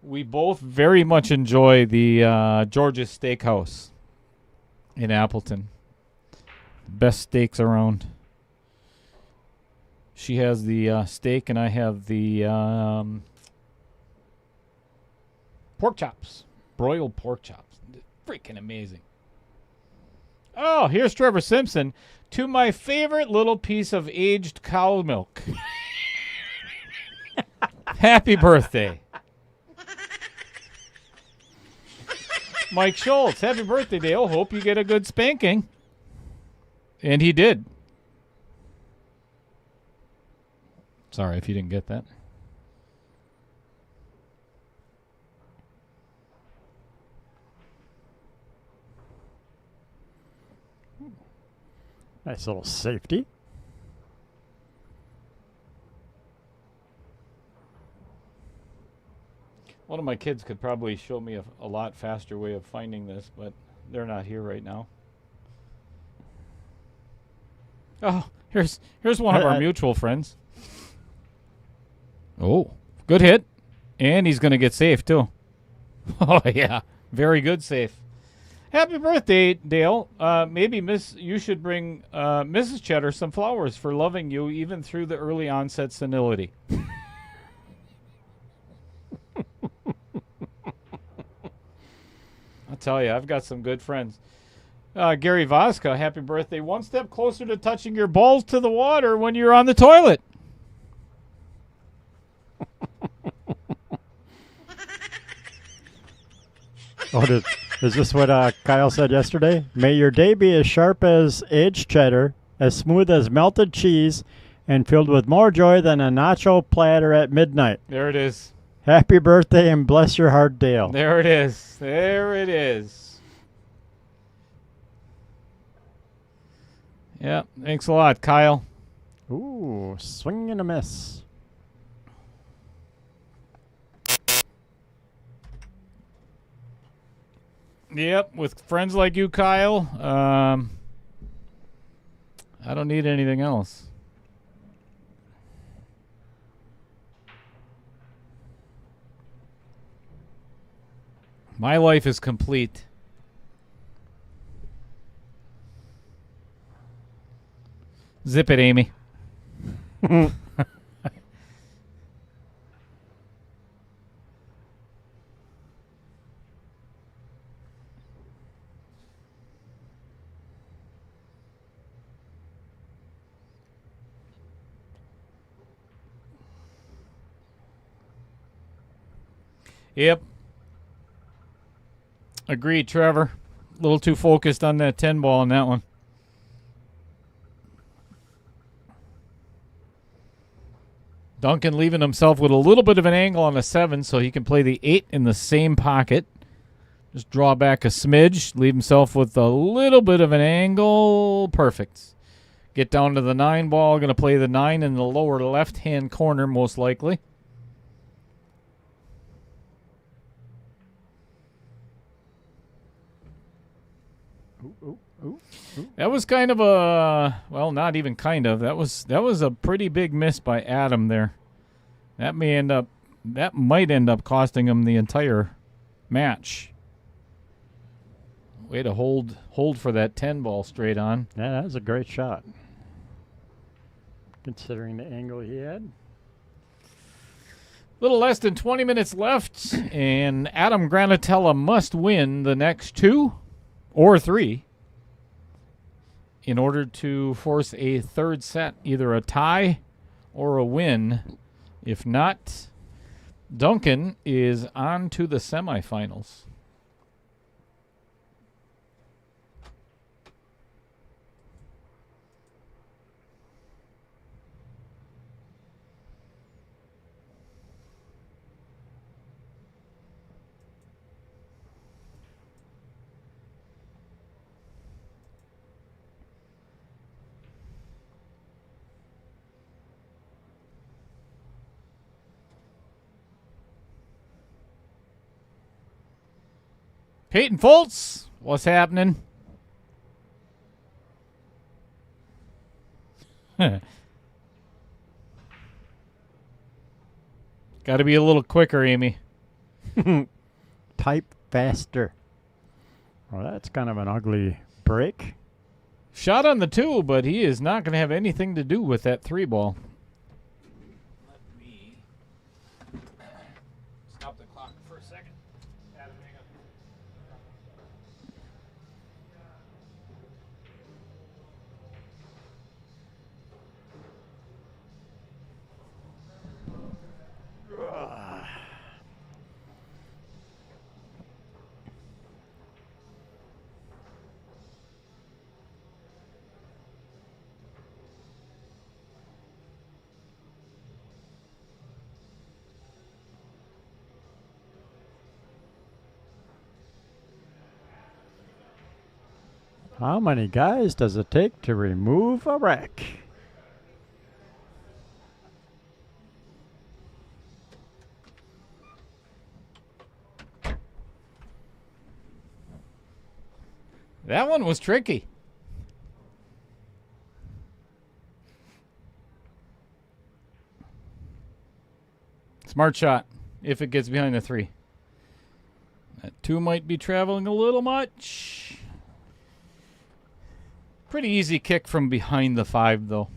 We both very much enjoy the George's Steakhouse in Appleton. Best steaks around. She has the steak, and I have the pork chops. Broiled pork chops. Freaking amazing. Oh, here's Trevor Simpson. To my favorite little piece of aged cow milk. Happy birthday. Mike Schultz, happy birthday, Dale. Hope you get a good spanking. And he did. Sorry if you didn't get that. Nice little safety. One of my kids could probably show me a lot faster way of finding this, but they're not here right now. Oh, here's one of our mutual friends. Oh, good hit. And he's going to get safe, too. Oh, yeah. Very good save. Happy birthday, Dale. Maybe you should bring Mrs. Cheddar some flowers for loving you even through the early onset senility. I'll tell you, I've got some good friends. Gary Voska, happy birthday. One step closer to touching your balls to the water when you're on the toilet. Oh, is this what Kyle said yesterday? May your day be as sharp as aged cheddar, as smooth as melted cheese, and filled with more joy than a nacho platter at midnight. There it is. Happy birthday and bless your heart, Dale. There it is. There it is. Yeah, thanks a lot, Kyle. Ooh, swing and a miss. Yep, with friends like you, Kyle, I don't need anything else. My life is complete. Zip it, Amy. Yep. Agreed, Trevor. A little too focused on that 10 ball on that one. Duncan leaving himself with a little bit of an angle on a 7 so he can play the 8 in the same pocket. Just draw back a smidge, leave himself with a little bit of an angle. Perfect. Get down to the 9 ball. Going to play the 9 in the lower left-hand corner most likely. That was kind of a, well, not even kind of. That was a pretty big miss by Adam there. That might end up costing him the entire match. Way to hold for that 10 ball straight on. Yeah, that was a great shot, considering the angle he had. Little less than 20 minutes left, and Adam Granatella must win the next 2 or 3 in order to force a third set, either a tie or a win. If not, Duncan is on to the semifinals. Peyton Foltz, what's happening? Got to be a little quicker, Amy. Type faster. Well, that's kind of an ugly break. Shot on the 2, but he is not going to have anything to do with that 3 ball. Let me stop the clock for a second. Adam, hang on. How many guys does it take to remove a wreck? That one was tricky. Smart shot if it gets behind the 3. That 2 might be traveling a little much. Pretty easy kick from behind the 5, though.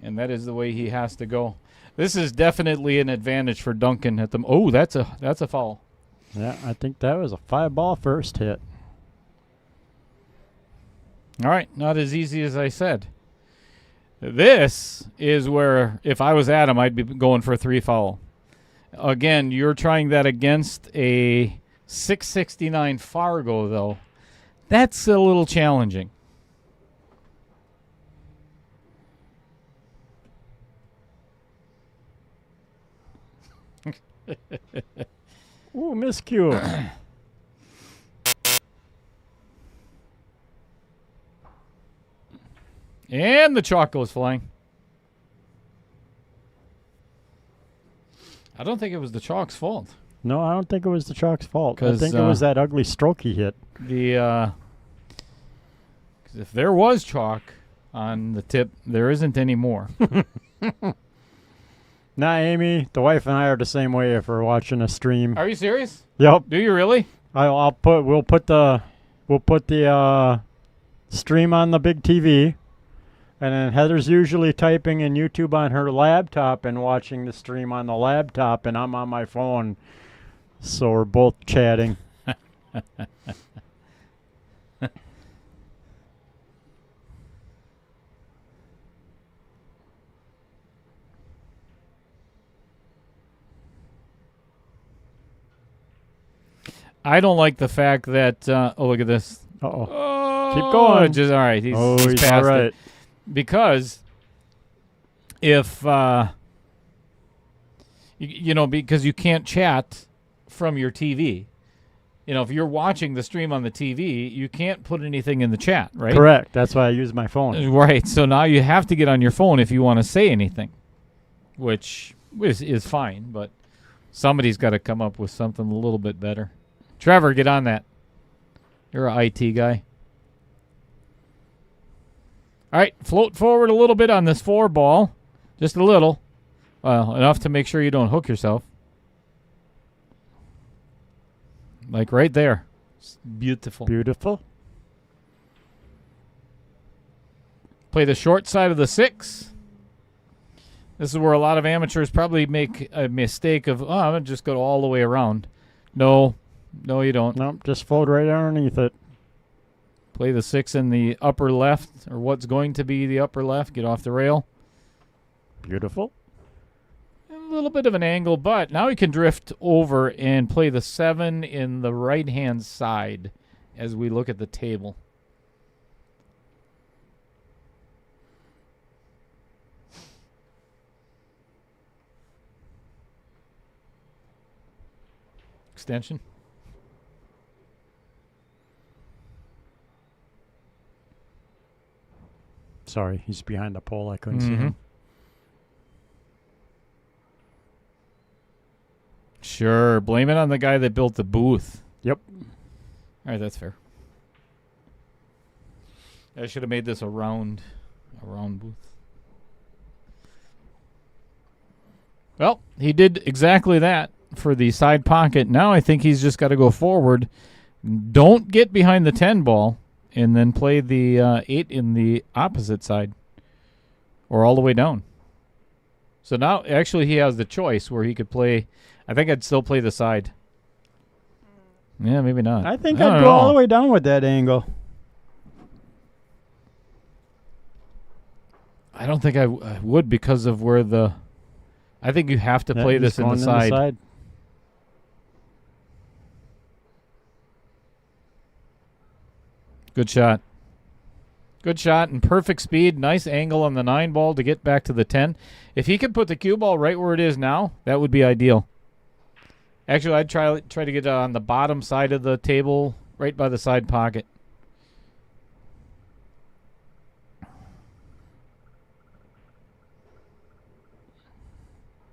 And that is the way he has to go. This is definitely an advantage for Duncan at the... Oh, that's a foul. Yeah, I think that was a 5-ball first hit. All right, not as easy as I said. This is where, if I was Adam, I'd be going for a 3 foul. Again, you're trying that against a 669 Fargo, though. That's a little challenging. Ooh, miscue. And the chalk goes flying. I don't think it was the chalk's fault. No, I don't think it was the chalk's fault. I 'Cause, think it was that ugly stroke he hit. The 'cause if there was chalk on the tip, there isn't any more. Nah, Amy, the wife and I are the same way if we're watching a stream. Are you serious? Yep. Do you really? We'll put the stream on the big TV, and then Heather's usually typing in YouTube on her laptop and watching the stream on the laptop, and I'm on my phone, so we're both chatting. I don't like the fact that. Oh, look at this. Uh-oh. Oh, Keep going. Just all right. He's He's past all right. it. Because if because you can't chat from your TV. If you're watching the stream on the TV, you can't put anything in the chat, right? Correct. That's why I use my phone. Right. So now you have to get on your phone if you want to say anything, which is fine, but somebody's got to come up with something a little bit better. Trevor, get on that. You're an IT guy. All right, float forward a little bit on this 4 ball. Just a little. Well, enough to make sure you don't hook yourself. Like right there. It's beautiful. Beautiful. Play the short side of the 6. This is where a lot of amateurs probably make a mistake of, I'm going to just go all the way around. No, you don't. Nope, just fold right underneath it. Play the 6 in the upper left, or what's going to be the upper left. Get off the rail. Beautiful. A little bit of an angle, but now we can drift over and play the 7 in the right-hand side as we look at the table. Extension. Sorry, he's behind the pole. I couldn't see him. Sure. Blame it on the guy that built the booth. Yep. All right, that's fair. I should have made this a round booth. Well, he did exactly that for the side pocket. Now I think he's just got to go forward. Don't get behind the 10 ball and then play the 8 in the opposite side or all the way down. So now actually he has the choice where he could play. I think I'd still play the side. Yeah, maybe not. I think don't I'd go all know. the way down with that angle. I don't think I would because of where the. I think you have to Yeah, play he's this in the going side. Good shot. Good shot and perfect speed. Nice angle on the 9 ball to get back to the 10. If he could put the cue ball right where it is now, that would be ideal. Actually, I'd try to get it on the bottom side of the table, right by the side pocket.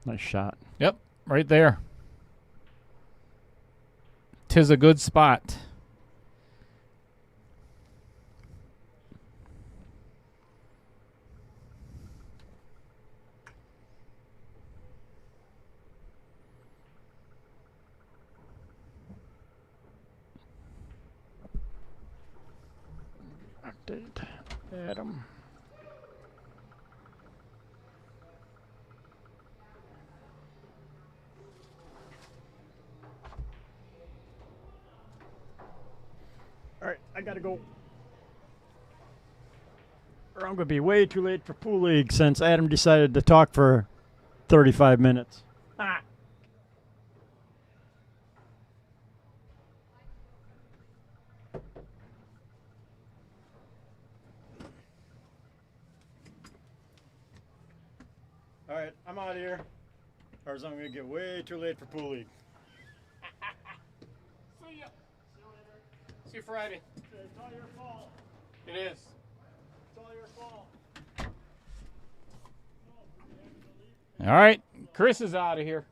Nice shot. Yep, right there. 'Tis a good spot. Update. Adam. All right, I gotta go. Or I'm gonna be way too late for pool league since Adam decided to talk for 35 minutes. Ah. All right, I'm out of here. Or else I'm gonna get way too late for pool league. See ya. See you Friday. It's all your fault. It is. It's all your fault. All right, Chris is out of here.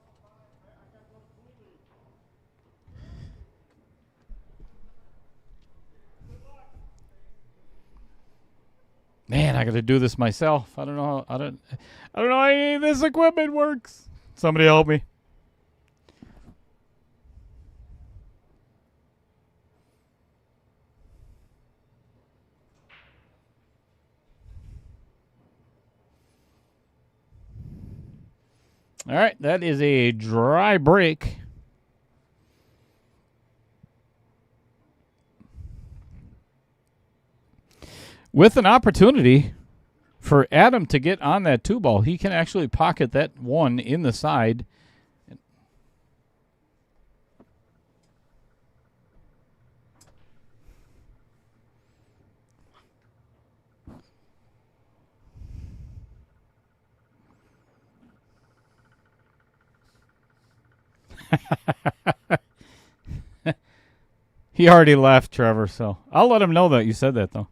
Man, I got to do this myself. I don't know how any of this equipment works. Somebody help me. All right, that is a dry break. With an opportunity for Adam to get on that 2 ball, he can actually pocket that 1 in the side. He already left, Trevor, so I'll let him know that you said that, though.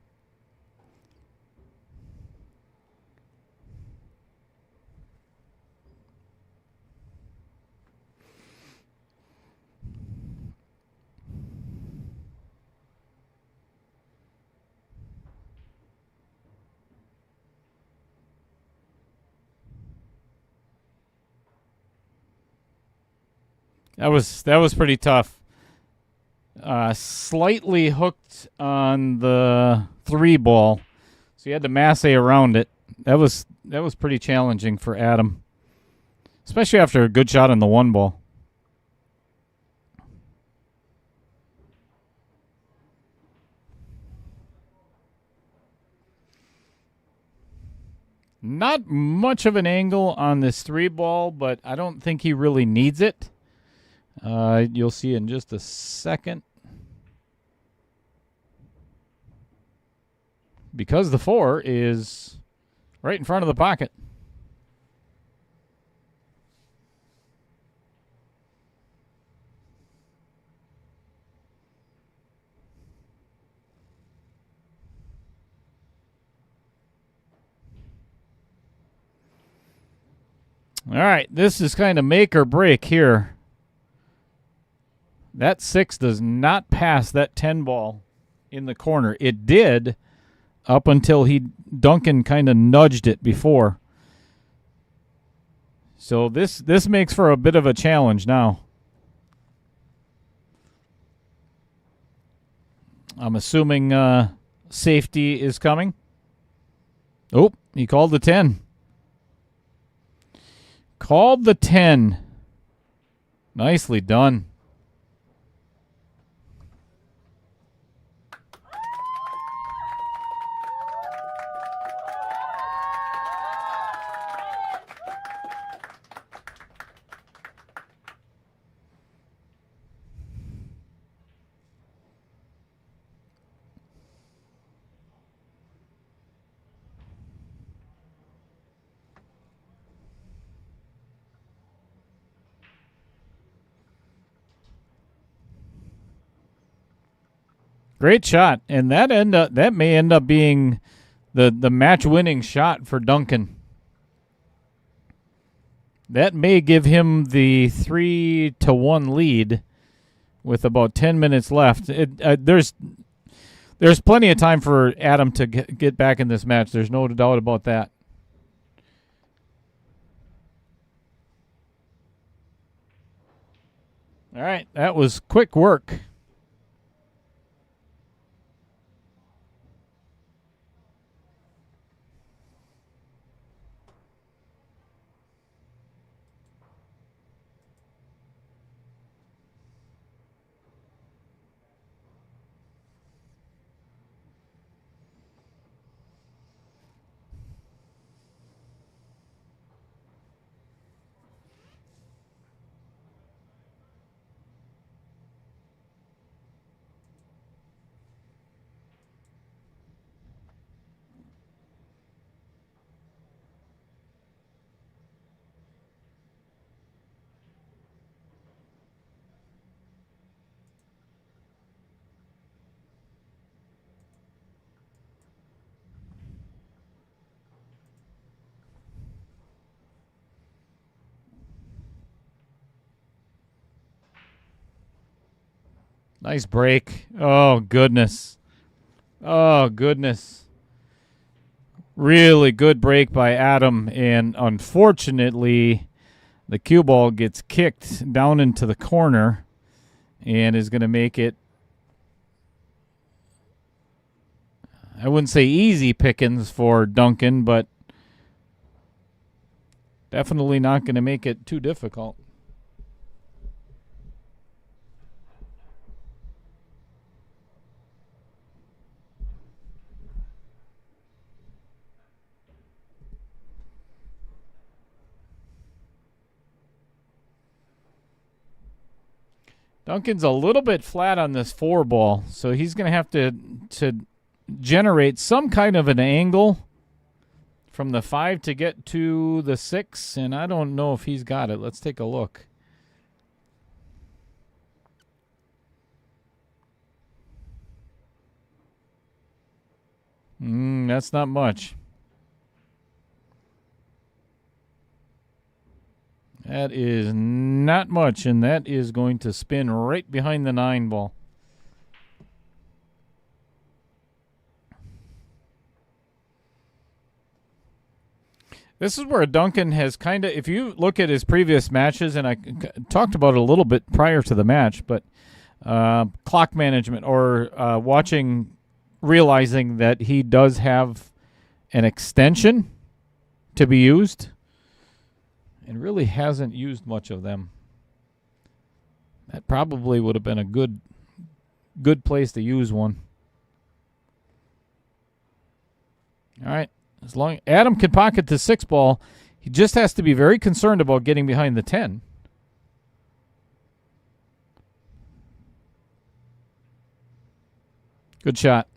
That was pretty tough. Slightly hooked on the 3 ball, so you had to masse around it. That was pretty challenging for Adam, especially after a good shot on the 1 ball. Not much of an angle on this 3 ball, but I don't think he really needs it. You'll see in just a second. Because the 4 is right in front of the pocket. All right, this is kind of make or break here. That 6 does not pass that 10 ball in the corner. It did up until Duncan kind of nudged it before. So this makes for a bit of a challenge now. I'm assuming safety is coming. Oh, he called the 10. Called the 10. Nicely done. Great shot, and that may end up being the match-winning shot for Duncan. That may give him the 3-1 lead with about 10 minutes left. There's plenty of time for Adam to get back in this match. There's no doubt about that. All right, that was quick work. Nice break. Oh, goodness. Oh, goodness. Really good break by Adam, and unfortunately, the cue ball gets kicked down into the corner and is going to make it, I wouldn't say easy pickings for Duncan, but definitely not going to make it too difficult. Duncan's a little bit flat on this 4 ball, so he's going to have to generate some kind of an angle from the 5 to get to the 6, and I don't know if he's got it. Let's take a look. That's not much. That is not much, and that is going to spin right behind the 9 ball. This is where Duncan has kind of, if you look at his previous matches, and I talked about it a little bit prior to the match, but clock management or realizing that he does have an extension to be used and really hasn't used much of them. That probably would have been a good place to use one. All right. As long Adam can pocket the 6 ball, he just has to be very concerned about getting behind the 10. Good shot.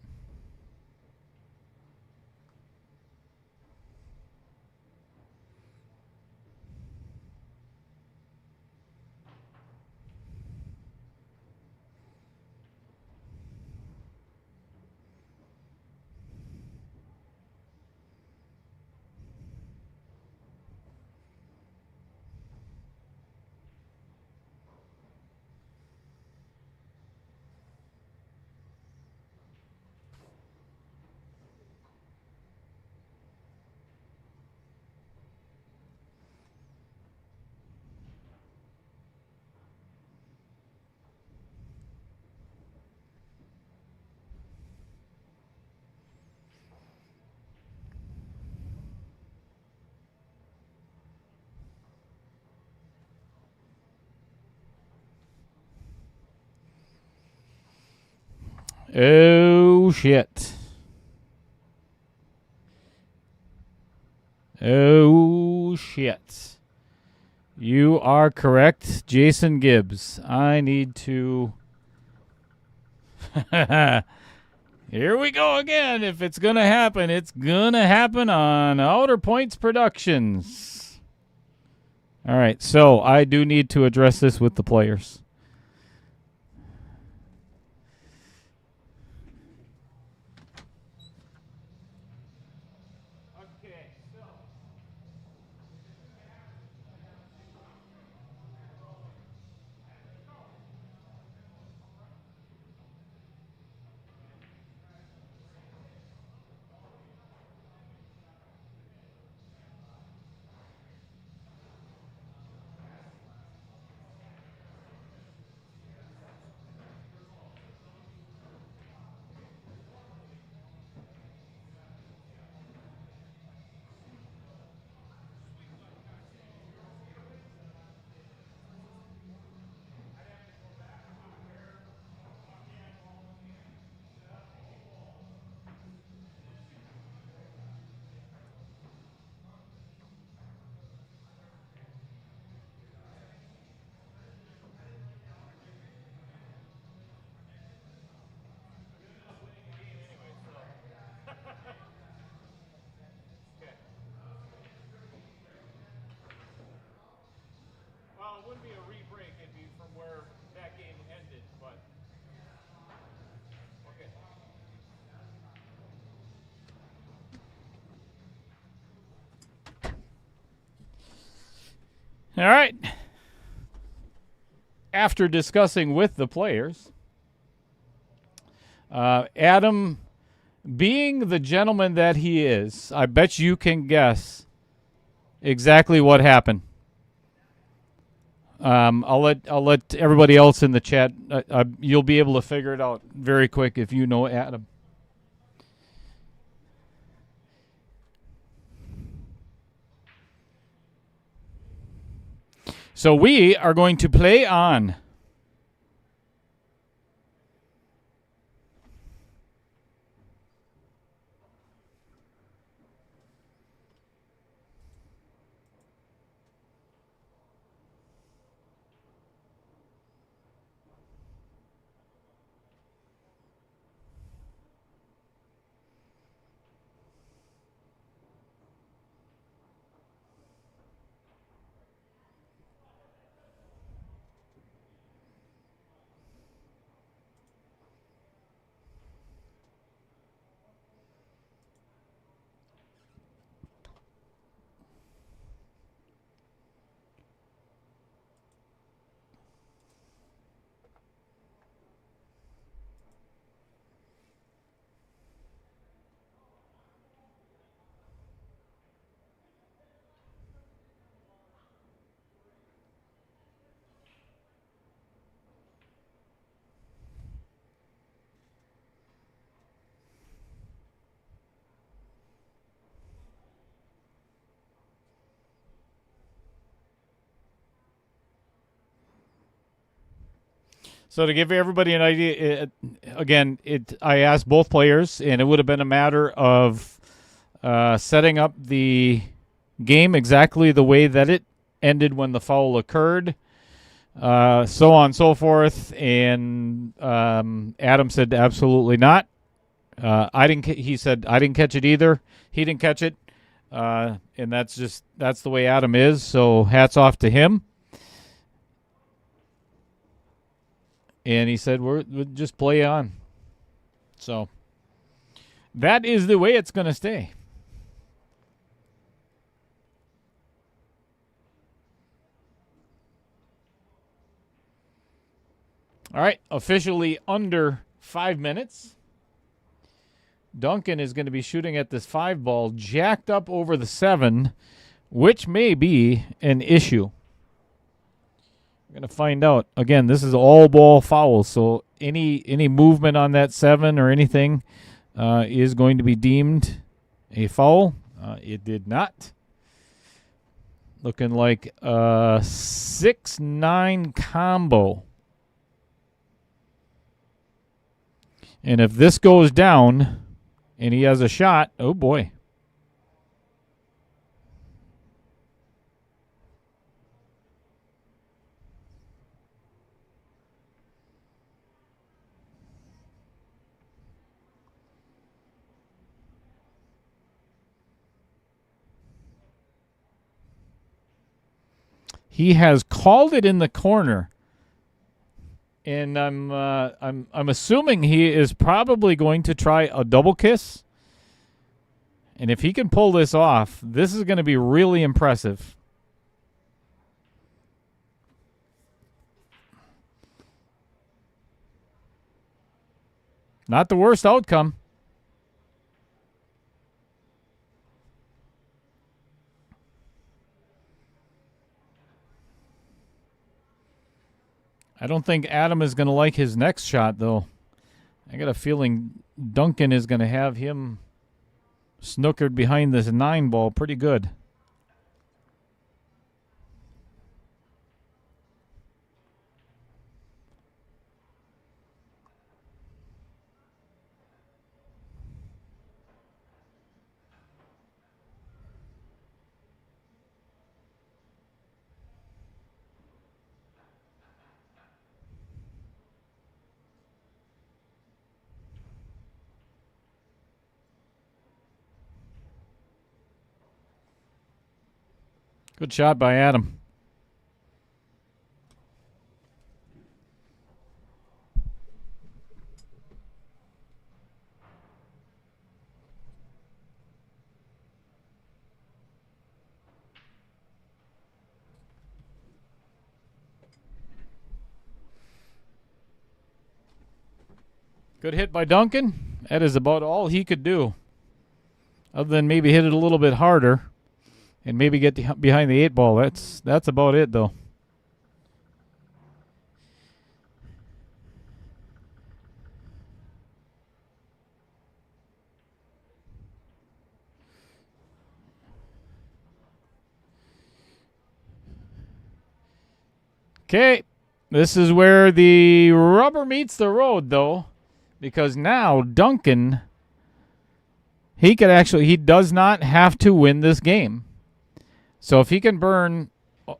Oh, shit. Oh, shit. You are correct, Jason Gibbs. I need to... Here we go again. If it's going to happen, it's going to happen on Outer Points Productions. All right, so I do need to address this with the players. Well, it wouldn't be a re-break. It'd be from where that game ended, but... Okay. All right. After discussing with the players, Adam, being the gentleman that he is, I bet you can guess exactly what happened. I'll let everybody else in the chat. You'll be able to figure it out very quick if you know Adam. So we are going to play on. So to give everybody an idea, I asked both players, and it would have been a matter of setting up the game exactly the way that it ended when the foul occurred, so on and so forth. And Adam said absolutely not. I didn't. He said I didn't catch it either. He didn't catch it, and that's the way Adam is. So hats off to him. And he said, we'll just play on. So that is the way it's going to stay. All right, officially under 5 minutes. Duncan is going to be shooting at this 5 ball, jacked up over the 7, which may be an issue. We're going to find out. Again, this is all ball foul, so any movement on that 7 or anything is going to be deemed a foul. It did not. Looking like a 6-9 combo. And if this goes down and he has a shot, oh boy. He has called it in the corner. And I'm assuming he is probably going to try a double kiss. And if he can pull this off, this is going to be really impressive. Not the worst outcome. I don't think Adam is going to like his next shot, though. I got a feeling Duncan is going to have him snookered behind this 9 ball pretty good. Good shot by Adam. Good hit by Duncan. That is about all he could do, other than maybe hit it a little bit harder and maybe get behind the 8 ball. That's about it, though. Okay, this is where the rubber meets the road, though, because now Duncan, he does not have to win this game. So if he can burn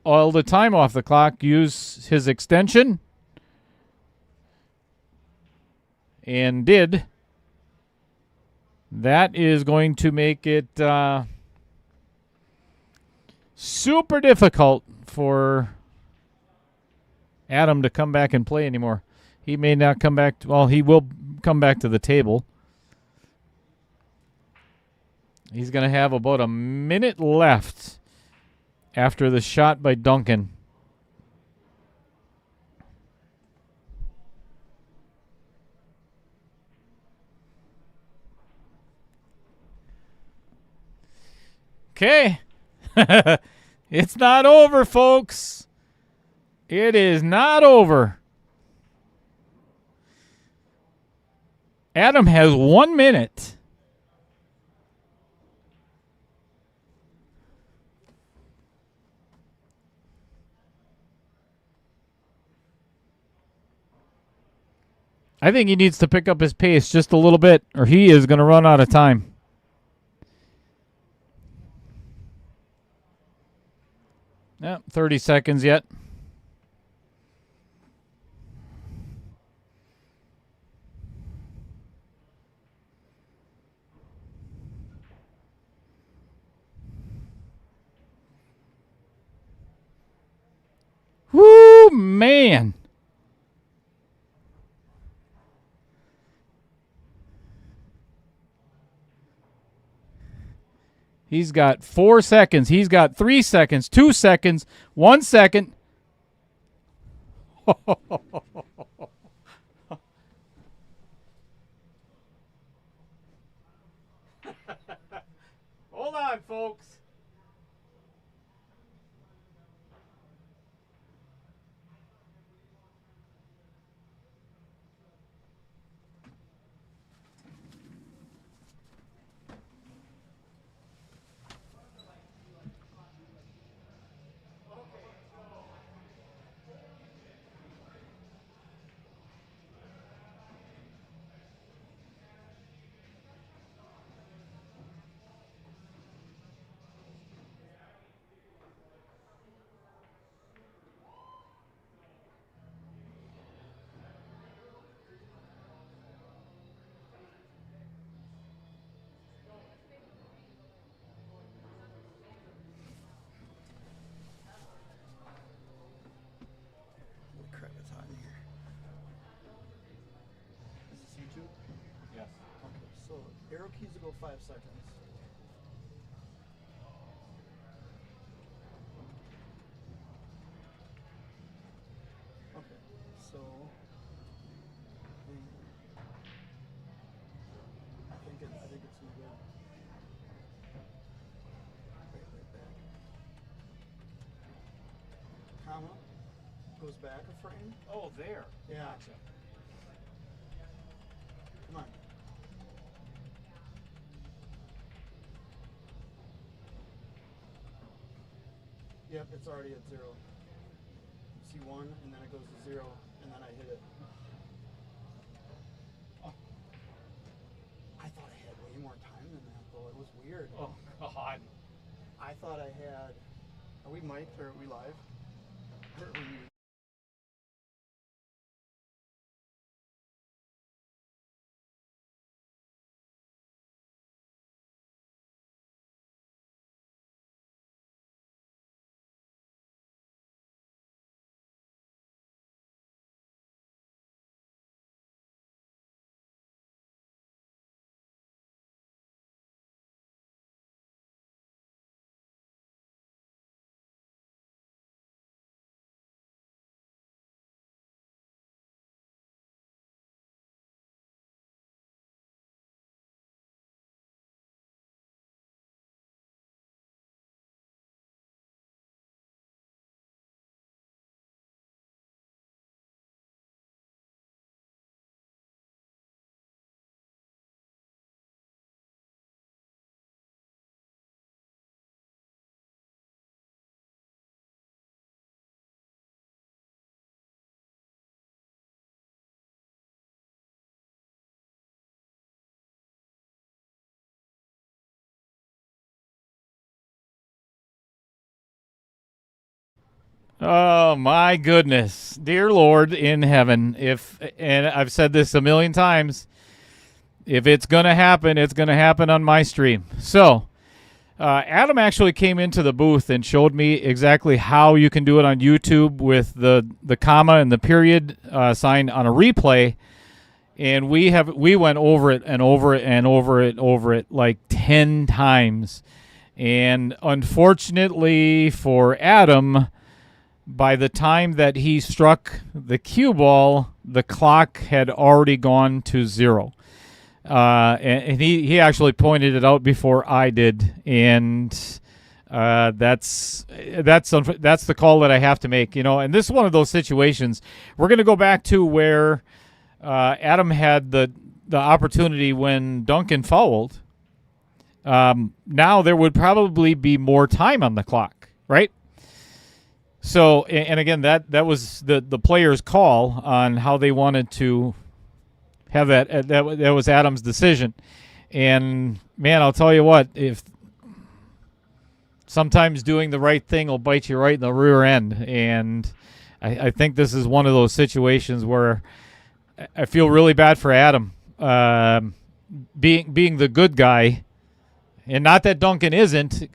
all the time off the clock, use his extension, and did, that is going to make it super difficult for Adam to come back and play anymore. He may not come back. He will come back to the table. He's going to have about a minute left after the shot by Duncan. Okay. It's not over, folks. It is not over. Adam has 1 minute. I think he needs to pick up his pace just a little bit, or he is going to run out of time. Yeah, 30 seconds yet. Woo, man. He's got 4 seconds. He's got 3 seconds, 2 seconds, 1 second. Hold on, folks. So arrow keys will go 5 seconds. Okay, so I think it's no good. Right back. Comma goes back a frame. Oh, there. Yeah. Come on. Yep, it's already at 0. See 1, and then it goes to 0, and then I hit it. Oh. I thought I had way more time than that, though. It was weird. Oh, God. I thought I had. Are we mic'd or are we live? Or are we muted? Oh my goodness, dear Lord in heaven! And I've said this a million times, if it's gonna happen, it's gonna happen on my stream. So, Adam actually came into the booth and showed me exactly how you can do it on YouTube with the comma and the period sign on a replay, and we went over it and over it and over it like 10 times, and unfortunately for Adam, by the time that he struck the cue ball, the clock had already gone to 0. And he actually pointed it out before I did, and that's the call that I have to make, And this is one of those situations. We're going to go back to where Adam had the opportunity when Duncan fouled. Now there would probably be more time on the clock, right? So, and again, that was the player's call on how they wanted to have that. That was Adam's decision. And man, I'll tell you what, if sometimes doing the right thing will bite you right in the rear end. And I think this is one of those situations where I feel really bad for Adam, being the good guy. And not that Duncan isn't,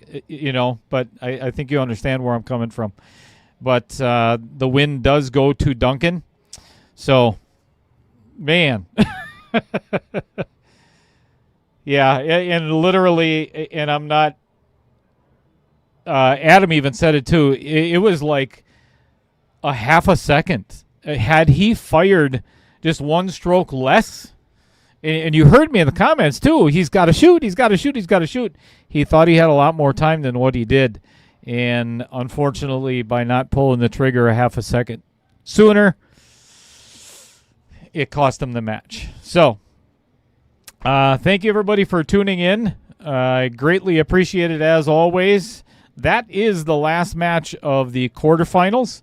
but I think you understand where I'm coming from. But the win does go to Duncan. So, man. Yeah, and literally, and I'm not, Adam even said it too, it was like a half a second. Had he fired just one stroke less, and you heard me in the comments too, he's got to shoot. He thought he had a lot more time than what he did. And unfortunately, by not pulling the trigger a half a second sooner, it cost him the match. So, thank you everybody for tuning in. I greatly appreciate it as always. That is the last match of the quarterfinals.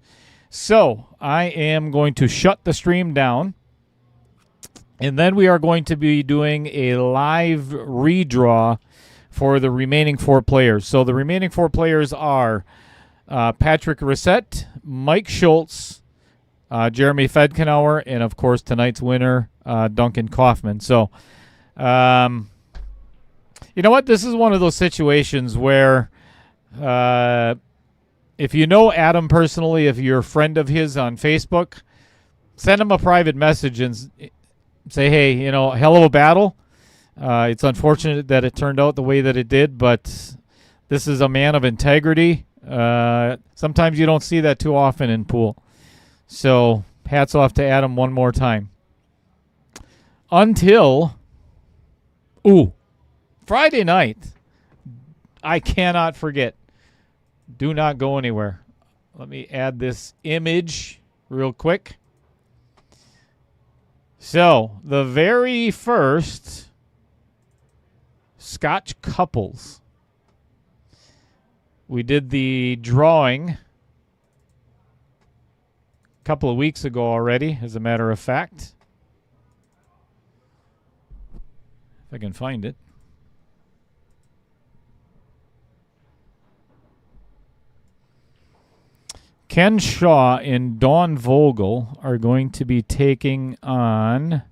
So, I am going to shut the stream down. And then we are going to be doing a live redraw for the remaining 4 players. So the remaining 4 players are Patrick Reset, Mike Schultz, Jeremy Fedkenauer, and of course tonight's winner, Duncan Kaufman. So, you know what? This is one of those situations where if you know Adam personally, if you're a friend of his on Facebook, send him a private message and say, hey, hell of a battle. It's unfortunate that it turned out the way that it did, but this is a man of integrity. Sometimes you don't see that too often in pool. So hats off to Adam one more time. Until, Friday night, I cannot forget. Do not go anywhere. Let me add this image real quick. So, the very first Scotch couples. We did the drawing a couple of weeks ago already, as a matter of fact. If I can find it. Ken Shaw and Dawn Vogel are going to be taking on,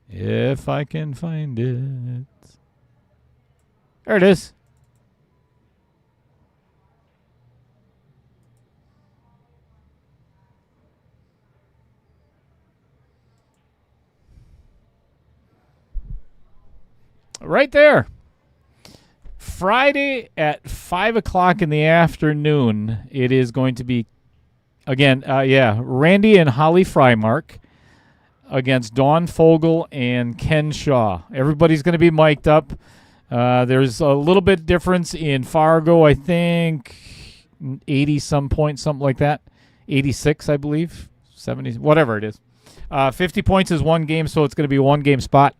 if I can find it. There it is. Right there. Friday at 5 o'clock in the afternoon, it is going to be, again, Randy and Holly Frymark against Dawn Fogel and Ken Shaw. Everybody's going to be mic'd up. There's a little bit difference in Fargo, I think 80-some points, something like that. 86, I believe. 70, whatever it is. 50 points is one game, so it's going to be a one-game spot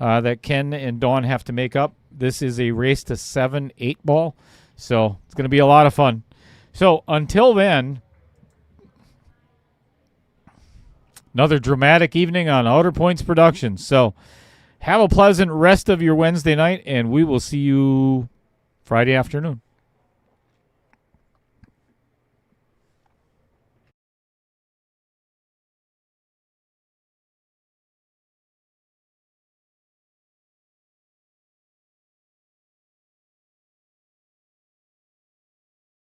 that Ken and Dawn have to make up. This is a race to 7-8 ball, so it's going to be a lot of fun. So until then, another dramatic evening on Outer Points Productions. So have a pleasant rest of your Wednesday night, and we will see you Friday afternoon.